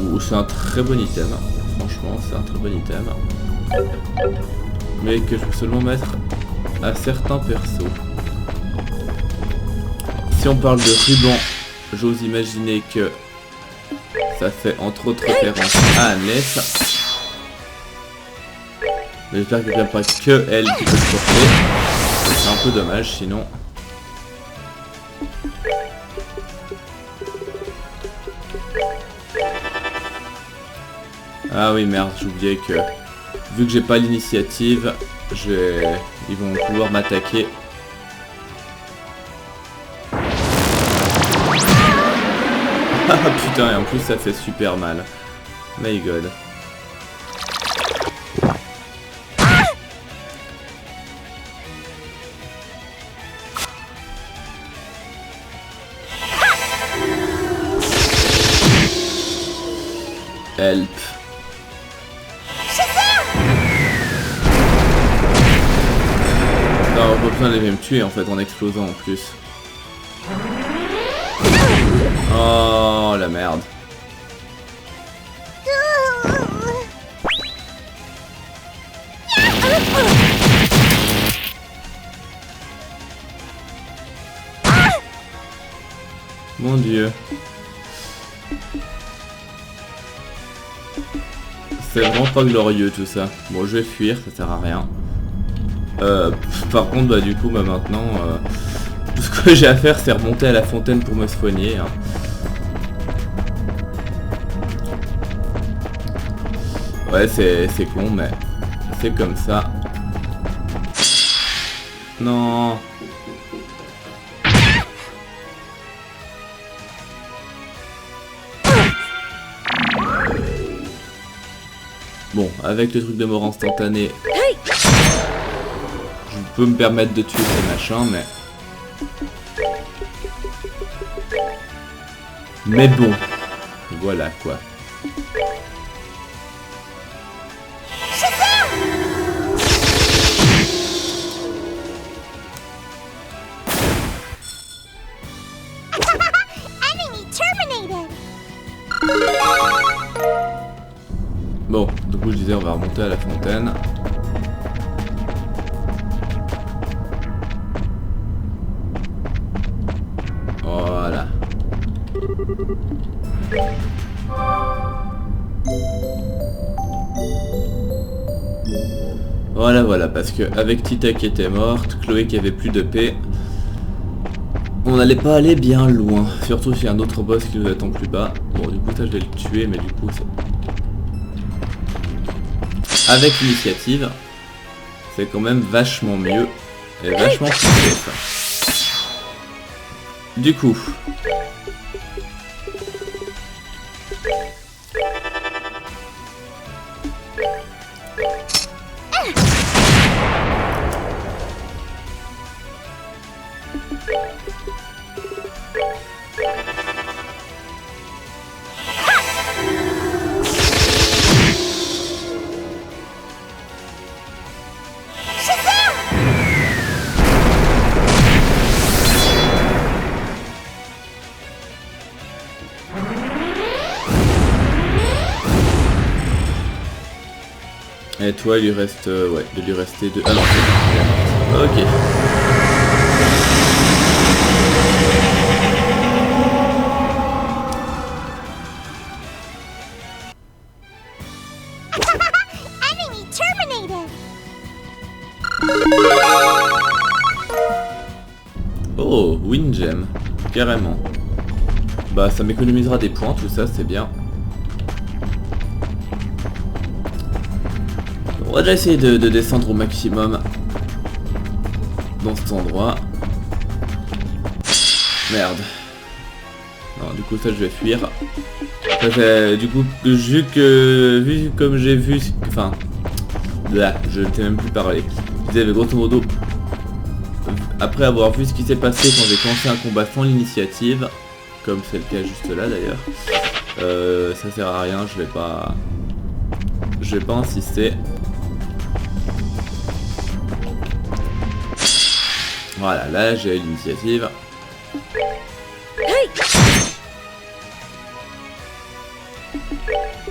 Ouh, c'est un très bon item. Franchement, c'est un très bon item. Mais que je peux seulement mettre à certains persos. Si on parle de ruban, j'ose imaginer que ça fait entre autres référence à Annette. Mais j'espère qu'il n'y a pas que elle qui peut le porter. C'est un peu dommage sinon. Ah oui merde, j'oubliais que vu que j'ai pas l'initiative, ils vont pouvoir m'attaquer. Ah putain, et en plus ça fait super mal. My god. Help. Non, on peut pas les me tuer en fait en explosant en plus. Oh la merde. Mon dieu. C'est vraiment pas glorieux tout ça. Bon, je vais fuir, ça sert à rien. Par contre, bah du coup, bah maintenant, tout ce que j'ai à faire, c'est remonter à la fontaine pour me soigner. Hein. Ouais, c'est con, mais c'est comme ça. Non. Bon, avec le truc de mort instantané, je peux me permettre de tuer ces machins, mais bon, voilà quoi. Bon, du coup je disais on va remonter à la fontaine. Voilà. Voilà, parce que avec Tita qui était morte, Chloé qui avait plus de paix, on n'allait pas aller bien loin. Surtout s'il y a un autre boss qui nous attend plus bas. Bon, du coup ça je vais le tuer, mais du coup... Avec l'initiative, c'est quand même vachement mieux et vachement plus safe. Du coup, et toi, il lui reste... ouais, de lui rester deux... Ah non, ok. Oh, Wind Gem, carrément. Bah, ça m'économisera des points, tout ça, c'est bien. va déjà essayer de descendre au maximum dans cet endroit. Merde. Non, du coup ça je vais fuir. Ça, du coup vu comme j'ai vu, enfin là je ne t'ai même plus parlé. Je disais grosso modo, après avoir vu ce qui s'est passé quand j'ai commencé un combat sans l'initiative, comme c'est le cas juste là d'ailleurs, ça sert à rien, je vais pas insister. Voilà, là j'ai l'initiative.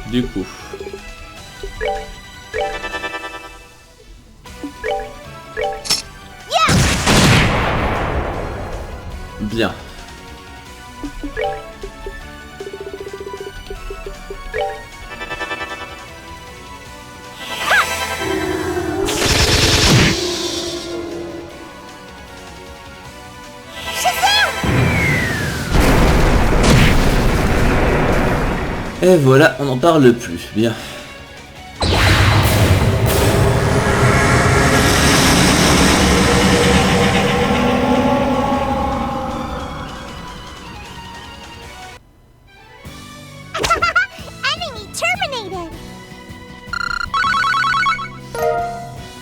Du coup. Bien. Et voilà, on n'en parle plus. Bien.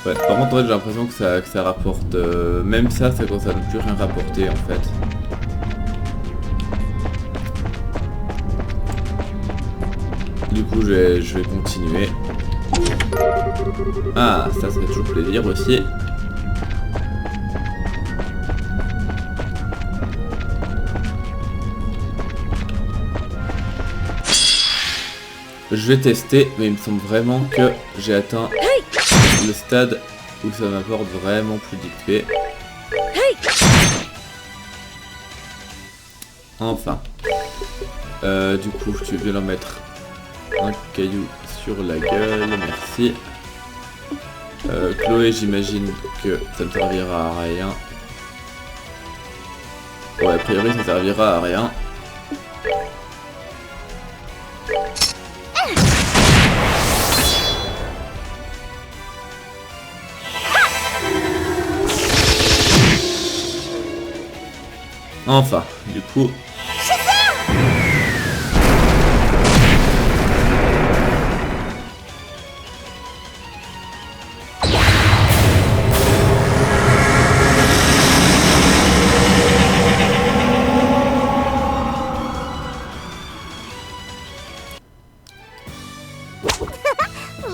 Ouais, par contre, j'ai l'impression que ça rapporte... même ça commence à ne plus rien rapporter en fait. Du coup, je vais continuer. Ah, ça fait toujours plaisir aussi. Je vais tester, mais il me semble vraiment que j'ai atteint le stade où ça m'apporte vraiment plus d'XP. Enfin. Du coup, tu viens leur mettre un caillou sur la gueule, merci. Chloé, j'imagine que ça ne servira à rien. Ouais, a priori ça servira à rien. Enfin, du coup...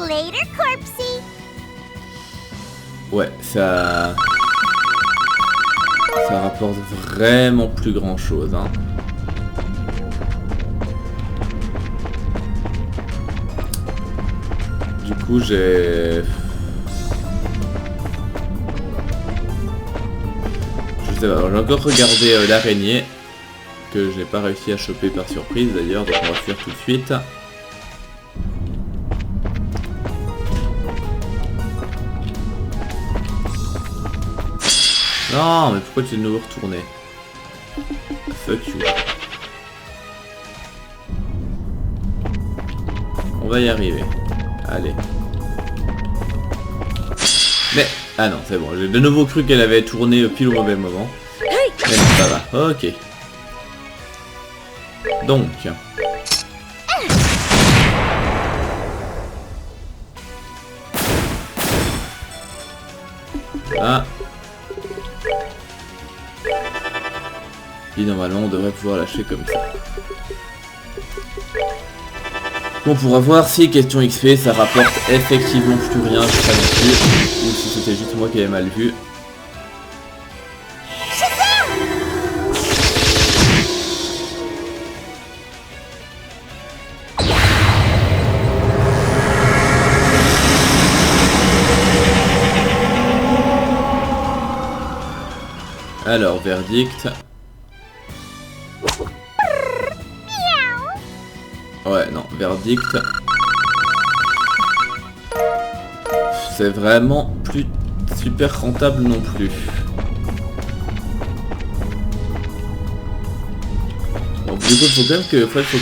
Later, Corpsey. Ouais, ça rapporte vraiment plus grand chose, hein. Du coup, j'ai... Je sais pas, j'ai encore regardé l'araignée, que j'ai pas réussi à choper par surprise d'ailleurs, donc on va fuir tout de suite. Non, mais pourquoi tu es de nouveau retourné? Fuck you. On va y arriver. Allez. Mais... Ah non, c'est bon. J'ai de nouveau cru qu'elle avait tourné pile au mauvais moment. Mais non, ça va. Ok. Donc... Là. Puis normalement on devrait pouvoir lâcher comme ça. On pourra voir si question XP ça rapporte effectivement plus rien, je sais pas non plus, ou si c'était juste moi qui avais mal vu. Alors, verdict. Ouais, non, verdict. C'est vraiment plus super rentable non plus. Donc du coup, faut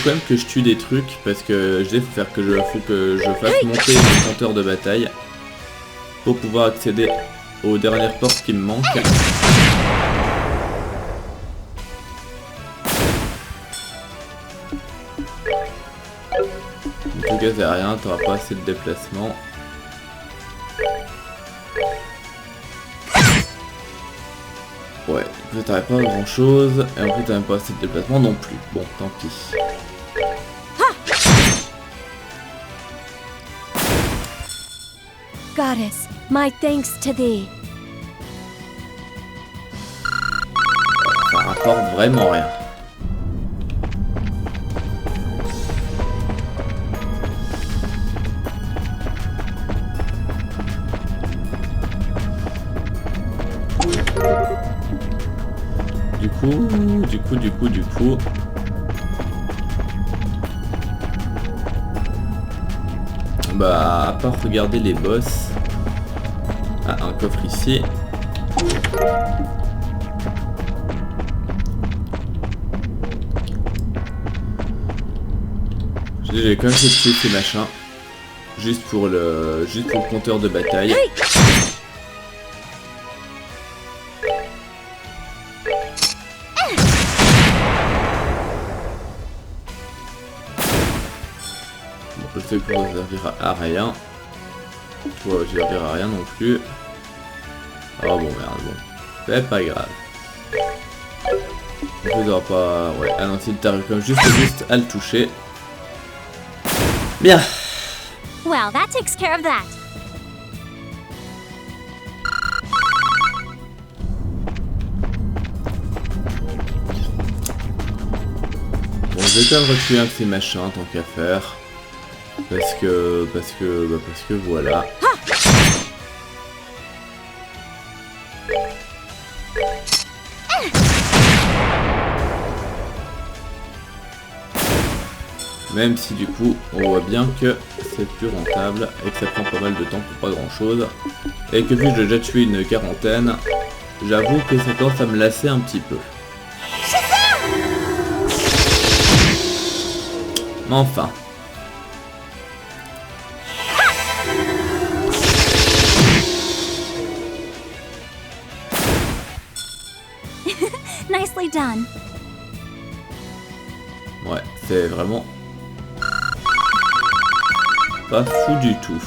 quand même que je tue des trucs parce que je dis faut que je fasse monter le compteur de bataille. pour pouvoir accéder aux dernières portes qui me manquent. En tout cas, c'est rien, t'auras pas assez de déplacement. Ouais, en fait t'aurais pas grand chose, et en plus t'as même pas assez de déplacement non plus. Bon, tant pis. Goddess, my thanks to thee. Ça rapporte vraiment rien. Du coup. Bah, à part regarder les boss. Ah, un coffre ici. J'ai quand même fait tuer ces machins. Juste pour le compteur de bataille. Je sais que ça servira à rien. Toi, je servira à rien non plus. Oh bon, merde, bon. C'est pas grave. On faisra pas... Ouais, ah non, si t'arrives comme juste à le toucher. Bien. Well, that takes care of that. Bon, je vais quand même retuer un de ces machins, tant qu'à faire. Parce que voilà. Même si du coup, on voit bien que c'est plus rentable et que ça prend pas mal de temps pour pas grand chose. Et que vu que j'ai déjà tué une quarantaine, j'avoue que ça commence à me lasser un petit peu. Mais enfin. Nicely done. Ouais, c'est vraiment pas fou du tout.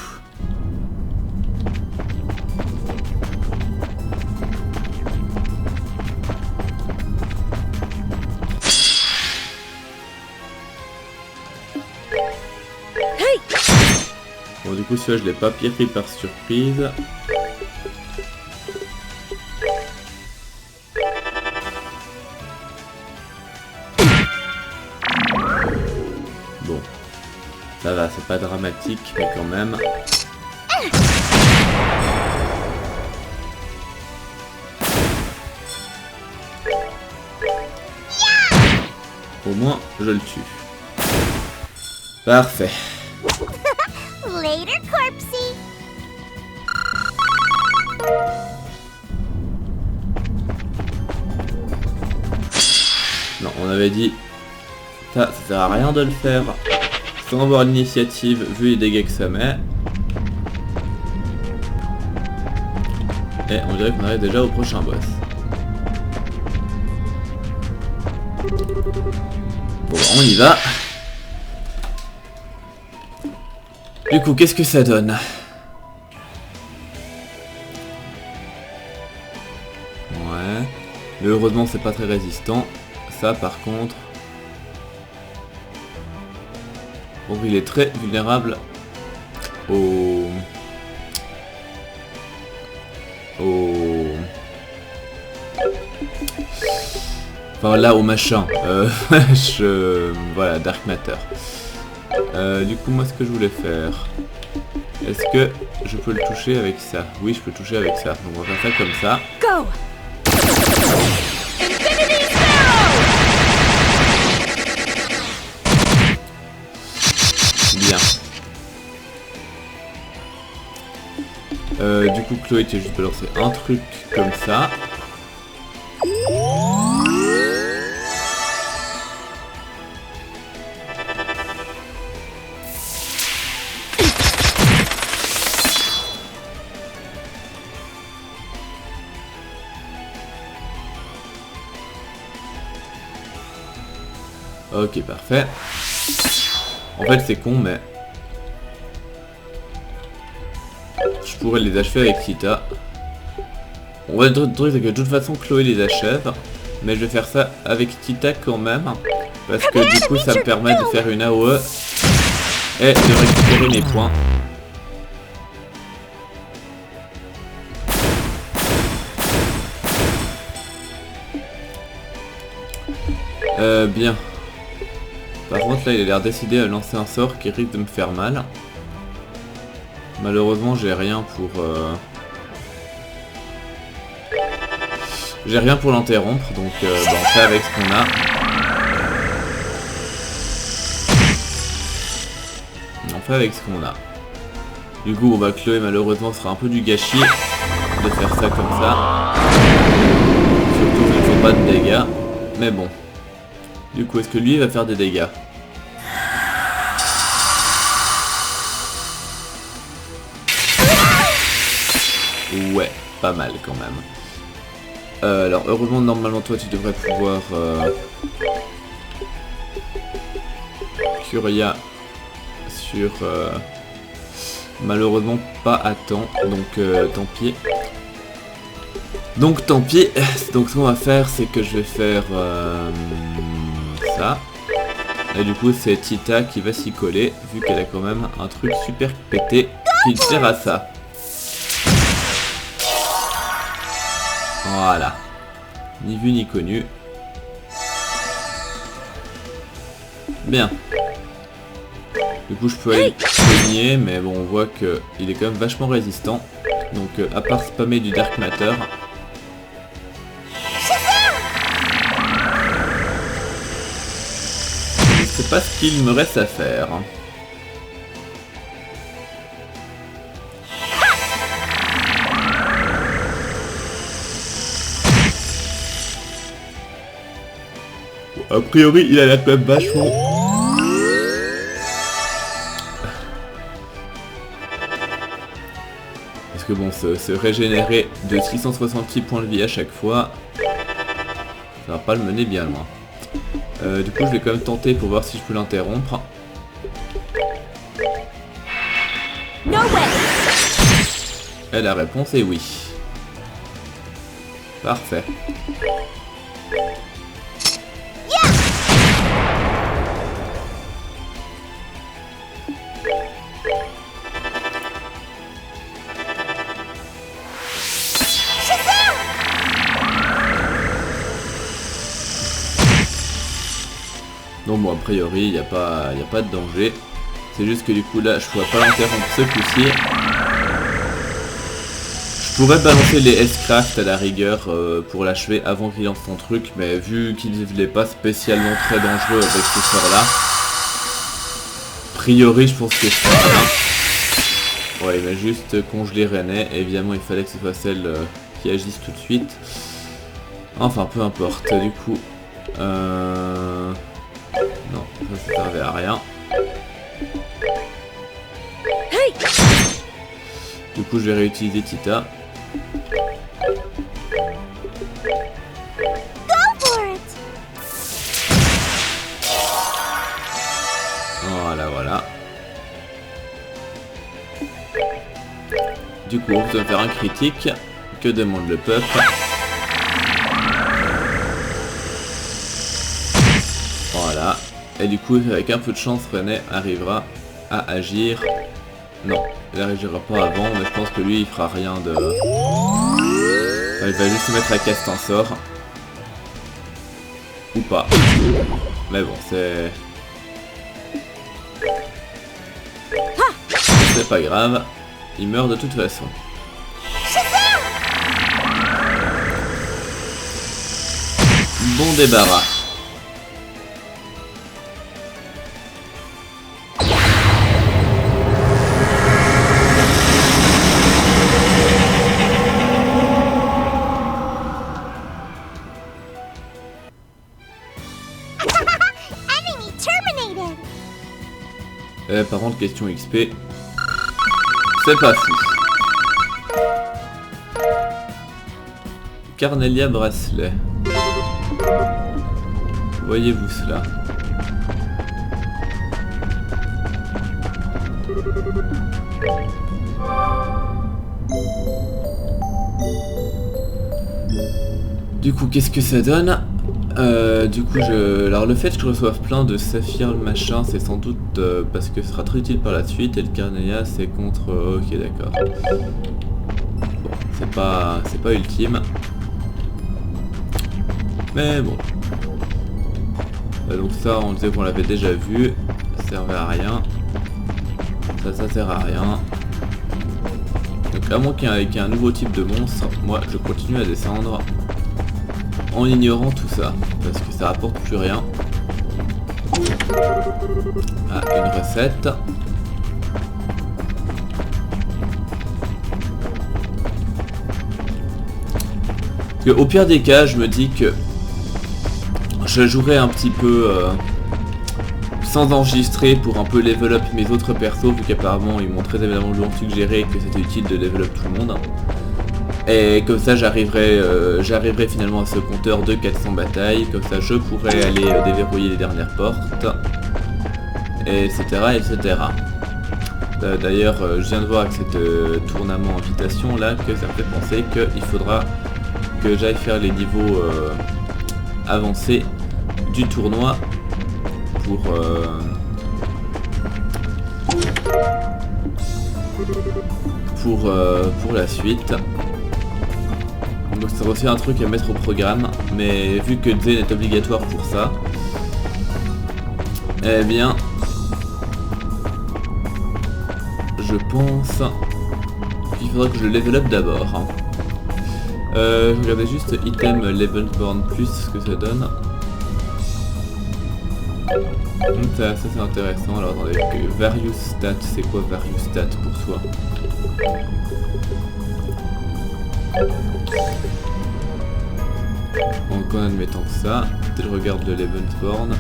Bon, du coup, celui-là, je l'ai pas pris par surprise. Bon, ça va, c'est pas dramatique, mais quand même. Au moins, je le tue. Parfait. Later, corpsey. Non, on avait dit... Ça sert à rien de le faire sans avoir l'initiative, vu les dégâts que ça met. Et on dirait qu'on arrive déjà au prochain boss. Bon, on y va. Du coup, qu'est-ce que ça donne? Ouais. Mais heureusement, c'est pas très résistant. Ça, par contre... Bon, il est très vulnérable au... Enfin là, au machin. Voilà, Dark Matter. Du coup, moi, ce que je voulais faire... Est-ce que je peux le toucher avec ça? Oui, je peux le toucher avec ça. Donc on va faire ça comme ça. Go. Bien. Du coup, Chloé, tu as juste balancé un truc comme ça. Ok, parfait. En fait, c'est con, mais... je pourrais les achever avec Tita. On va le truc, c'est que de toute façon, Chloé les achève. Mais je vais faire ça avec Tita quand même. Parce que du coup, ça me permet de faire une AOE. Et de récupérer mes points. Bien. Par contre là il a l'air décidé à lancer un sort qui risque de me faire mal. Malheureusement j'ai rien pour... j'ai rien pour l'interrompre, donc on fait avec ce qu'on a. On fait avec ce qu'on a. Du coup Chloé malheureusement sera un peu du gâchis de faire ça comme ça. Surtout qu'il ne faut pas de dégâts. Mais bon. Du coup, est-ce que lui va faire des dégâts? Ouais, pas mal quand même. Alors, heureusement, normalement, toi, tu devrais pouvoir... Curia sur... malheureusement, pas à temps, donc tant pis. Donc, tant pis. Donc, ce qu'on va faire, c'est que je vais faire... ça. Et du coup c'est Tita qui va s'y coller vu qu'elle a quand même un truc super pété qui sert à ça. Voilà. Ni vu ni connu. Bien. Du coup je peux aller soigner mais bon on voit que il est quand même vachement résistant. Donc à part spammer du Dark Matter. C'est pas ce qu'il me reste à faire. A priori, il a l'air quand même vachement... Parce que bon, se régénérer de 666 points de vie à chaque fois, ça va pas le mener bien loin. Du coup je vais quand même tenter pour voir si je peux l'interrompre. Et la réponse est oui. Parfait. Donc bon, a priori, il n'y a pas de danger. C'est juste que du coup là, je pourrais pas l'interrompre ce coup-ci. Je pourrais balancer les S-Craft à la rigueur pour l'achever avant qu'il lance son truc, mais vu qu'il n'est pas spécialement très dangereux avec ce sort-là, a priori, je pense que je ferai rien. Ouais, il va juste congeler René. Évidemment, il fallait que ce soit celle qui agisse tout de suite. Enfin, peu importe. Du coup... non, ça servait à rien. Du coup, je vais réutiliser Tita. Voilà, voilà. Du coup, on va faire un critique. Que demande le peuple? Voilà. Et du coup, avec un peu de chance, René arrivera à agir. Non, il n'agira pas avant, mais je pense que lui, il fera rien de... Enfin, il va juste se mettre à caster un sort. Ou pas. Mais bon, c'est... C'est pas grave. Il meurt de toute façon. Bon débarras. Par contre, question XP, c'est pas fou. Carnelia Bracelet. Voyez-vous cela? Du coup, qu'est-ce que ça donne? Du coup, alors le fait que je reçoive plein de saphirs machin, c'est sans doute parce que ce sera très utile par la suite, et le carnéa c'est contre... ok, d'accord. Bon, c'est pas ultime. Mais bon. Donc ça, on disait qu'on l'avait déjà vu, ça servait à rien. Ça sert à rien. Donc à moins qu'il y ait un nouveau type de monstre, moi je continue à descendre en ignorant tout ça, parce que ça rapporte plus rien. Ah, une recette. Parce que, au pire des cas, je me dis que je jouerai un petit peu sans enregistrer pour un peu level up mes autres persos, vu qu'apparemment ils m'ont très évidemment suggéré que c'était utile de level up tout le monde. Et comme ça j'arriverai finalement à ce compteur de 400 batailles, comme ça je pourrai aller déverrouiller les dernières portes, etc. etc. D'ailleurs je viens de voir avec cette tournament invitation là que ça me fait penser qu'il faudra que j'aille faire les niveaux avancés du tournoi pour la suite. Donc c'est aussi un truc à mettre au programme, mais vu que Zen est obligatoire pour ça, eh bien je pense qu'il faudra que je level up d'abord. Je regardais juste item Levelborn plus ce que ça donne. Ça c'est intéressant. Alors attendez, various stat, c'est quoi various stat pour soi? Donc en admettant que ça, je regarde le Levelborn.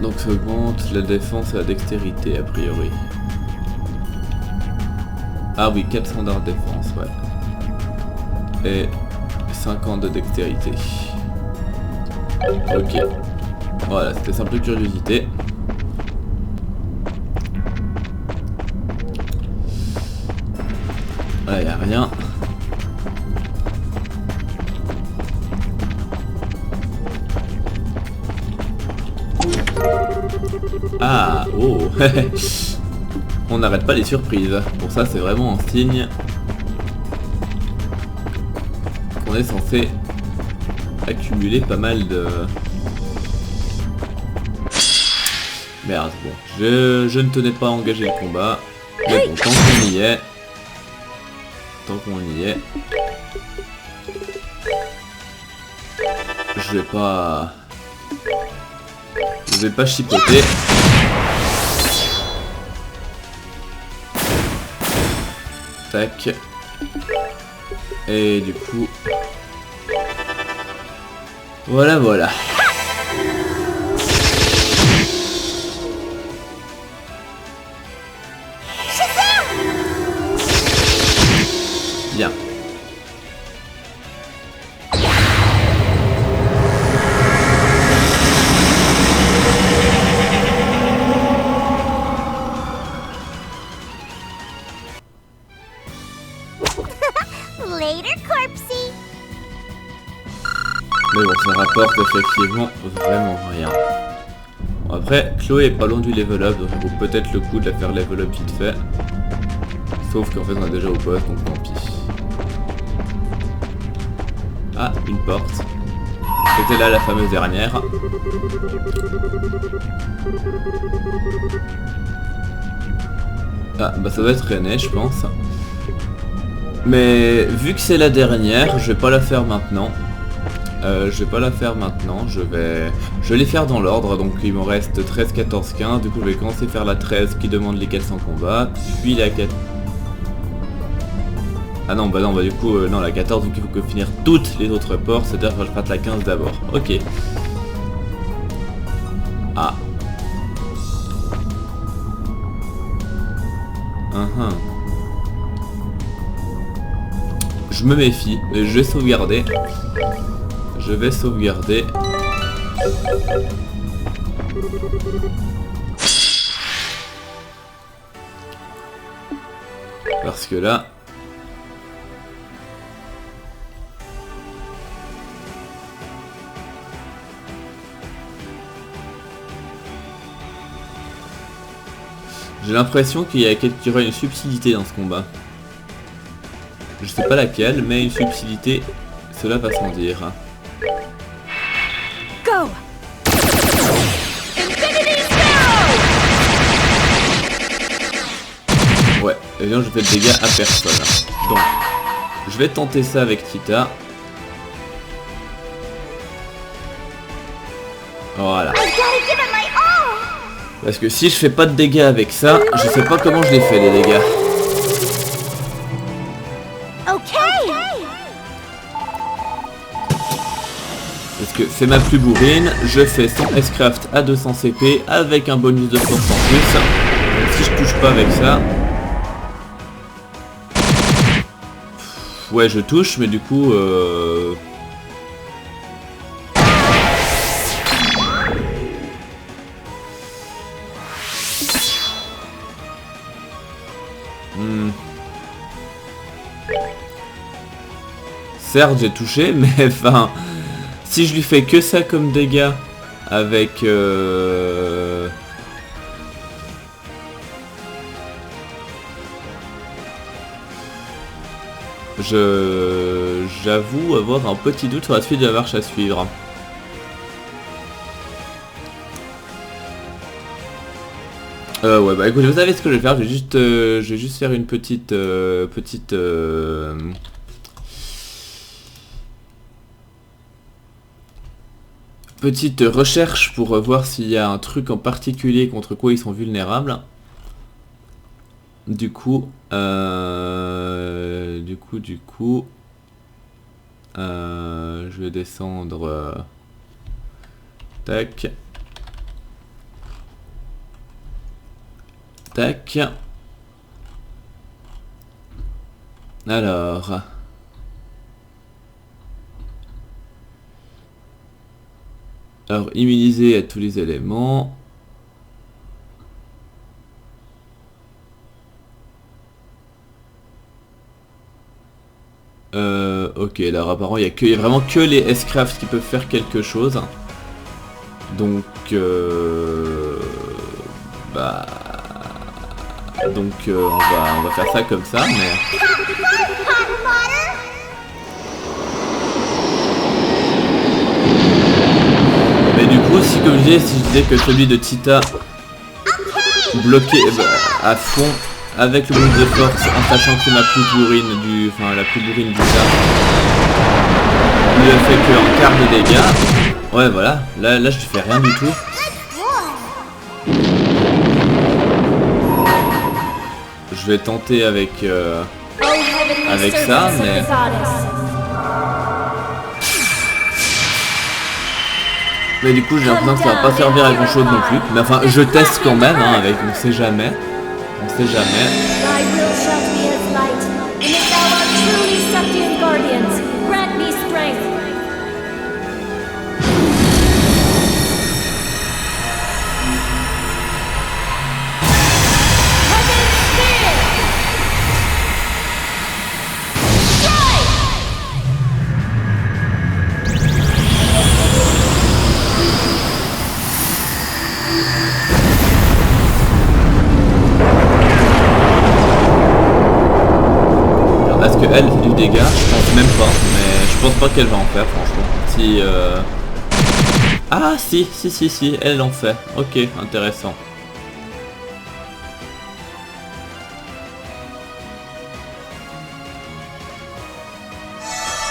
Donc ça augmente la défense et la dextérité a priori. Ah oui, 400 d'art défense, ouais. Et 50 de dextérité. Ok. Voilà, c'était simple curiosité. Là, y a rien. Ah, oh. On n'arrête pas les surprises. Pour ça, c'est vraiment un signe qu'on est censé accumuler pas mal de... Merde, bon. Je ne tenais pas à engager le combat. Mais bon, tant qu'on y est... Tant qu'on y est... Je vais pas chipoter. Tac. Et du coup... Voilà. Bien. Mais bon, ça rapporte effectivement vraiment rien. Bon, après, Chloé est pas loin du level up, donc ça vaut peut-être le coup de la faire level up vite fait. Sauf qu'en fait on est déjà au boss, donc tant pis. Ah, une porte. C'était là la fameuse dernière. Ah, bah ça doit être René, je pense. Mais vu que c'est la dernière, je vais pas la faire maintenant. Je vais les faire dans l'ordre, donc il me reste 13, 14, 15, du coup je vais commencer à faire la 13 qui demande les 400 combats, puis la 4... Ah non, bah du coup, non, la 14, donc il faut que finir toutes les autres ports, c'est-à-dire que je fasse la 15 d'abord, ok. Ah. Je me méfie, mais je vais sauvegarder. Parce que là... J'ai l'impression qu'il y aura une subtilité dans ce combat. Je sais pas laquelle, mais une subtilité, cela va sans dire. Go! Ouais, et bien je fais de dégâts à personne. Donc, je vais tenter ça avec Tita. Voilà. Parce que si je fais pas de dégâts avec ça, je sais pas comment je les fais les dégâts. Parce que c'est ma plus bourrine, je fais 100 S-Craft à 200 CP avec un bonus de force en plus. Donc si je touche pas avec ça... Ouais je touche mais du coup... Certes j'ai touché mais enfin... Si je lui fais que ça comme dégâts avec... J'avoue avoir un petit doute sur la suite de la marche à suivre. Ouais bah écoutez, vous savez ce que je vais faire, je vais juste faire une petite recherche pour voir s'il y a un truc en particulier contre quoi ils sont vulnérables. Du coup, je vais descendre. Tac. Tac. Alors. Alors, immuniser à tous les éléments. Ok, alors apparemment il y a vraiment que les S-Craft qui peuvent faire quelque chose. Donc, on va faire ça comme ça, mais... Mais du coup, si comme je disais que celui de Tita bloqué à fond avec le bonus de force, en sachant que c'est ma plus bourrine la plus bourrine du tas, ne fait que un quart de dégâts. Ouais voilà, là je fais rien du tout. Je vais tenter avec ça, mais... Mais du coup j'ai l'impression que ça va pas servir à grand chose non plus. Mais enfin je teste quand même hein, avec, on sait jamais. On sait jamais. Elle fait du dégât, je pense même pas, mais je pense pas qu'elle va en faire franchement. Si Ah si, elle en fait. Ok, intéressant.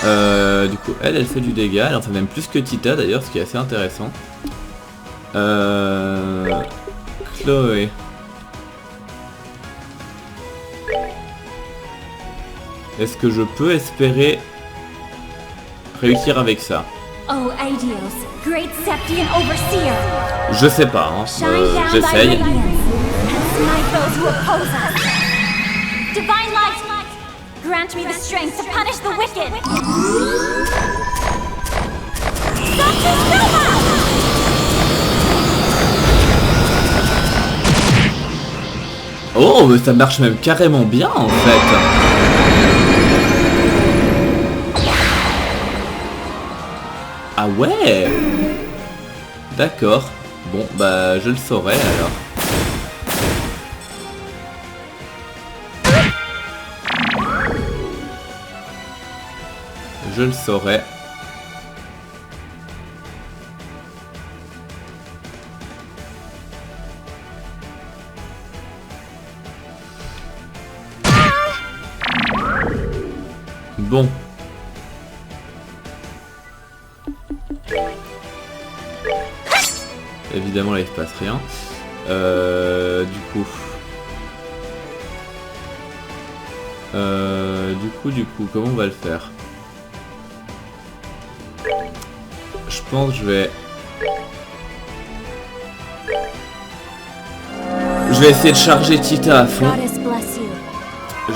Du coup, elle fait du dégât, elle en fait même plus que Tita d'ailleurs, ce qui est assez intéressant. Chloé. Est-ce que je peux espérer réussir avec ça? Oh, Aidios, great Septian overseer. Je sais pas, hein. J'essaye. Divine light, grant me the strength to punish the wicked. Stop this Oh, mais ça marche même carrément bien en fait. Ah ouais. D'accord. Bon, bah je le saurai alors. Je le saurai. Bon. Évidemment là il se passe rien. Du coup, comment on va le faire? Je pense que je vais essayer de charger Tita à fond. Goddess bless you.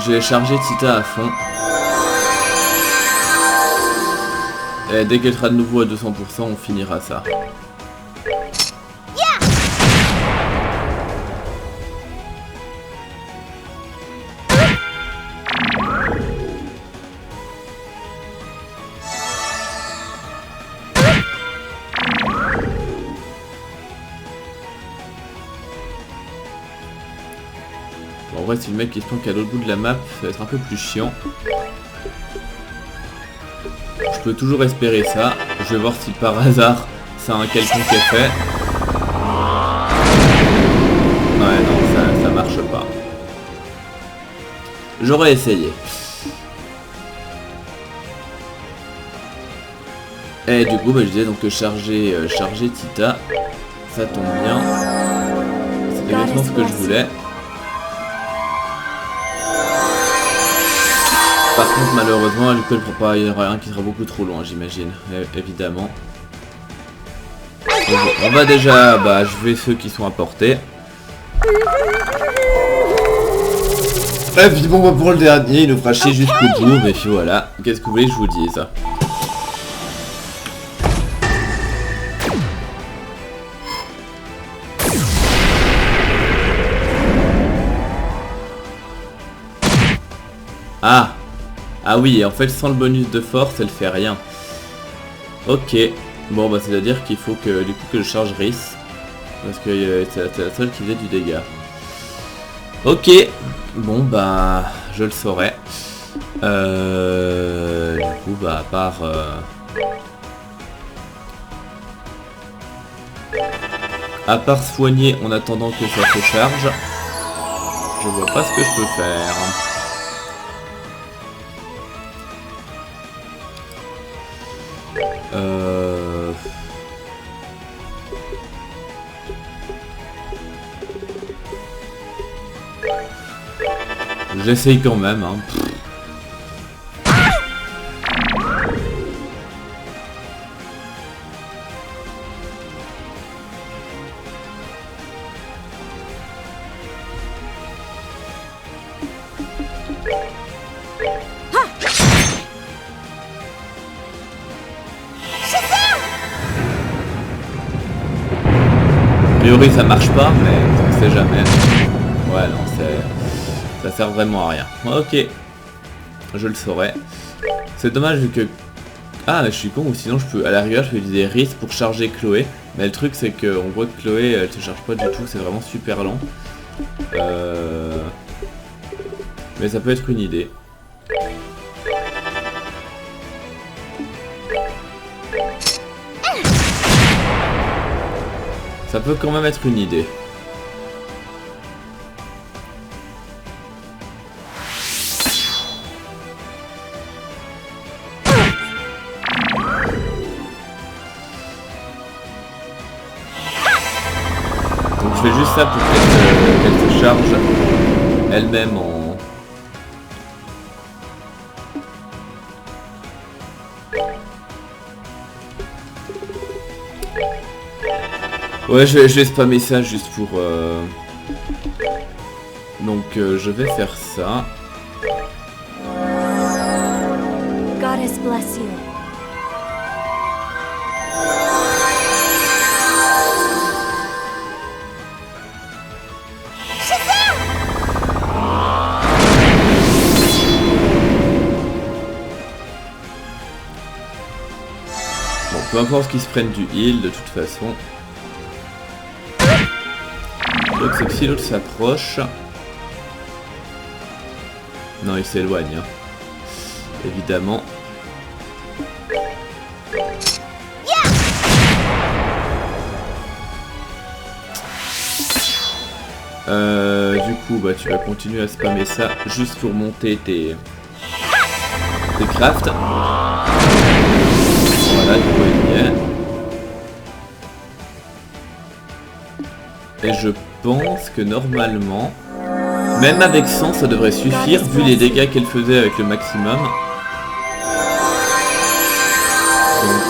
Je vais charger Tita à fond. Et dès qu'elle sera de nouveau à 200%, on finira ça. Bon, en vrai, si le mec qui se planque à l'autre bout de la map, ça va être un peu plus chiant. Je peux toujours espérer ça. Je vais voir si par hasard ça a un quelconque effet. Ouais, non, ça marche pas. J'aurais essayé. Et du coup, bah, je disais donc charger Tita. Ça tombe bien. C'est exactement ce que je voulais. Par contre, malheureusement, du coup, il y aura un qui sera beaucoup trop loin, j'imagine, évidemment. On va déjà jouer ceux qui sont à portée. Et puis bon, pour le dernier, il nous fera chier jusqu'au bout, mais puis voilà. Qu'est-ce que vous voulez que je vous dise? Ah oui, en fait, sans le bonus de force, elle fait rien. Ok. Bon, bah, c'est-à-dire qu'il faut que, du coup, que je charge Rhys. Parce que c'est la seule qui faisait du dégât. Ok. Bon, bah, je le saurai. Du coup, bah, à part soigner en attendant que ça se charge, je vois pas ce que je peux faire. J'essaye quand même, hein. A priori ça marche pas, mais on sait jamais. Ouais, non, ça sert vraiment à rien. Ok, je le saurai. C'est dommage vu que... Ah, mais je suis con, ou sinon je peux, à la rigueur, je peux utiliser Rhys pour charger Chloé. Mais le truc c'est qu'on voit que Chloé, elle se charge pas du tout, c'est vraiment super lent. Mais ça peut être une idée. Ça peut quand même être une idée. Donc je fais juste ça pour qu'elle se charge elle-même en... Ouais, je vais spammer ça juste pour... Donc je vais faire ça. Goddess bless you. Peu importe qu'ils se prennent du heal de toute façon. Donc c'est que si l'autre s'approche... Non, il s'éloigne. Hein. Évidemment. Du coup, bah tu vas continuer à spammer ça juste pour monter tes crafts. Voilà, du coup il y est. Et je pense que normalement, même avec 100, ça devrait suffire vu les dégâts qu'elle faisait avec le maximum. Donc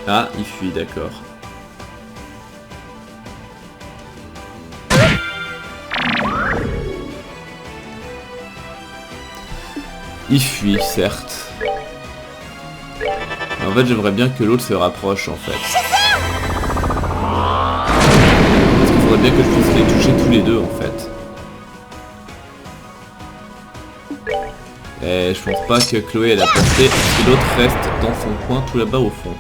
ah, il fuit, d'accord. Il fuit, certes. En fait, j'aimerais bien que l'autre se rapproche, en fait. Parce qu'il faudrait bien que je puisse les toucher tous les deux, en fait. Et je pense pas que Chloé ait la portée, parce que l'autre reste dans son coin, tout là-bas au fond.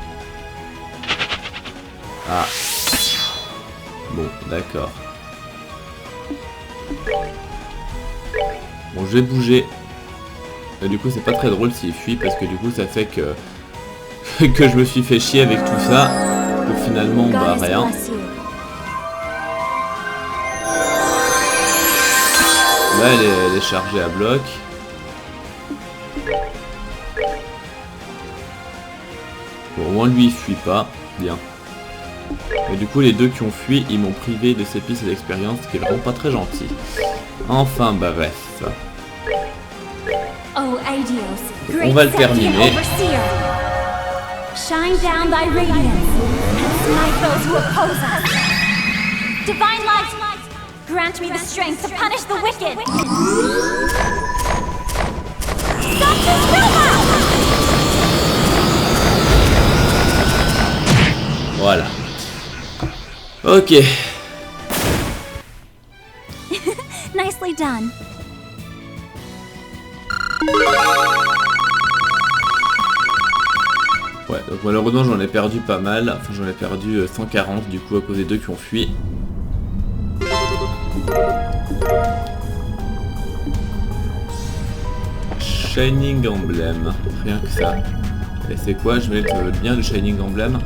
Ah. Bon, d'accord. Bon, je vais bouger. Et du coup c'est pas très drôle s'il fuit parce que du coup ça fait que que je me suis fait chier avec tout ça pour finalement bah rien. Là elle est chargée à bloc. Bon au moins lui il fuit pas, bien. Et du coup les deux qui ont fui ils m'ont privé de ces pistes d'expérience, ce qui est vraiment pas très gentil. Enfin bah bref. Oh, Aidios, On va le terminer. Shine down thy radiance and smite those who oppose us. Divine light, grant me the strength to punish the wicked. Voilà. Ok. Nicely done. Ouais, donc malheureusement j'en ai perdu pas mal, enfin j'en ai perdu 140 du coup à cause des deux qui ont fui. Shining Emblem, rien que ça. Et c'est quoi? Je vais mettre le lien de Shining Emblem.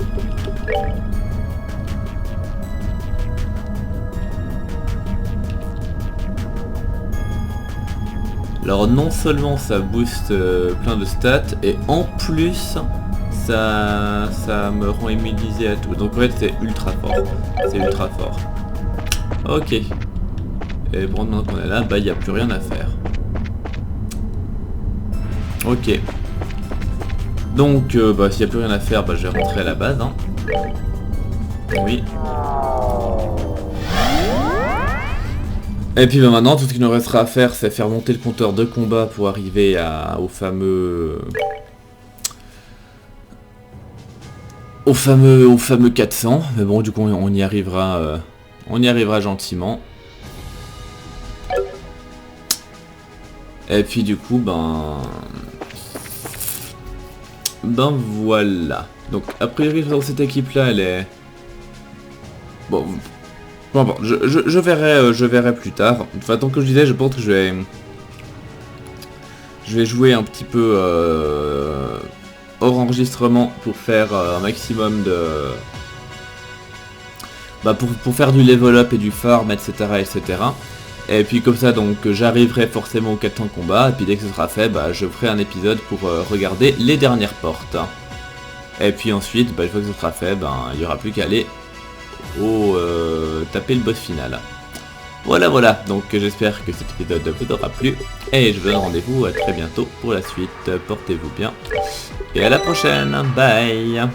Alors non seulement ça booste plein de stats, et en plus ça me rend immunisé à tout. Donc en fait c'est ultra fort. C'est ultra fort. Ok. Et bon, maintenant qu'on est là, bah il n'y a plus rien à faire. Ok. Donc bah s'il n'y a plus rien à faire, bah je vais rentrer à la base. Hein. Oui. Et puis bah, maintenant tout ce qu'il nous restera à faire c'est faire monter le compteur de combat pour arriver au fameux 400. Mais bon du coup on y arrivera gentiment. Et puis du coup ben voilà. Donc a priori dans cette équipe là elle est bon. Bon, je verrai plus tard. Enfin, tant que je disais, je pense que je vais jouer un petit peu hors enregistrement pour faire un maximum de... Bah, pour faire du level up et du farm, etc. etc. Et puis comme ça, donc j'arriverai forcément au 400 combats. Et puis dès que ce sera fait, bah, je ferai un épisode pour regarder les dernières portes. Et puis ensuite, bah, une fois que ce sera fait, ben, il n'y aura plus qu'à aller taper le boss final. Voilà, donc j'espère que cet épisode vous aura plu et je vous donne rendez-vous à très bientôt pour la suite. Portez-vous bien et à la prochaine, bye.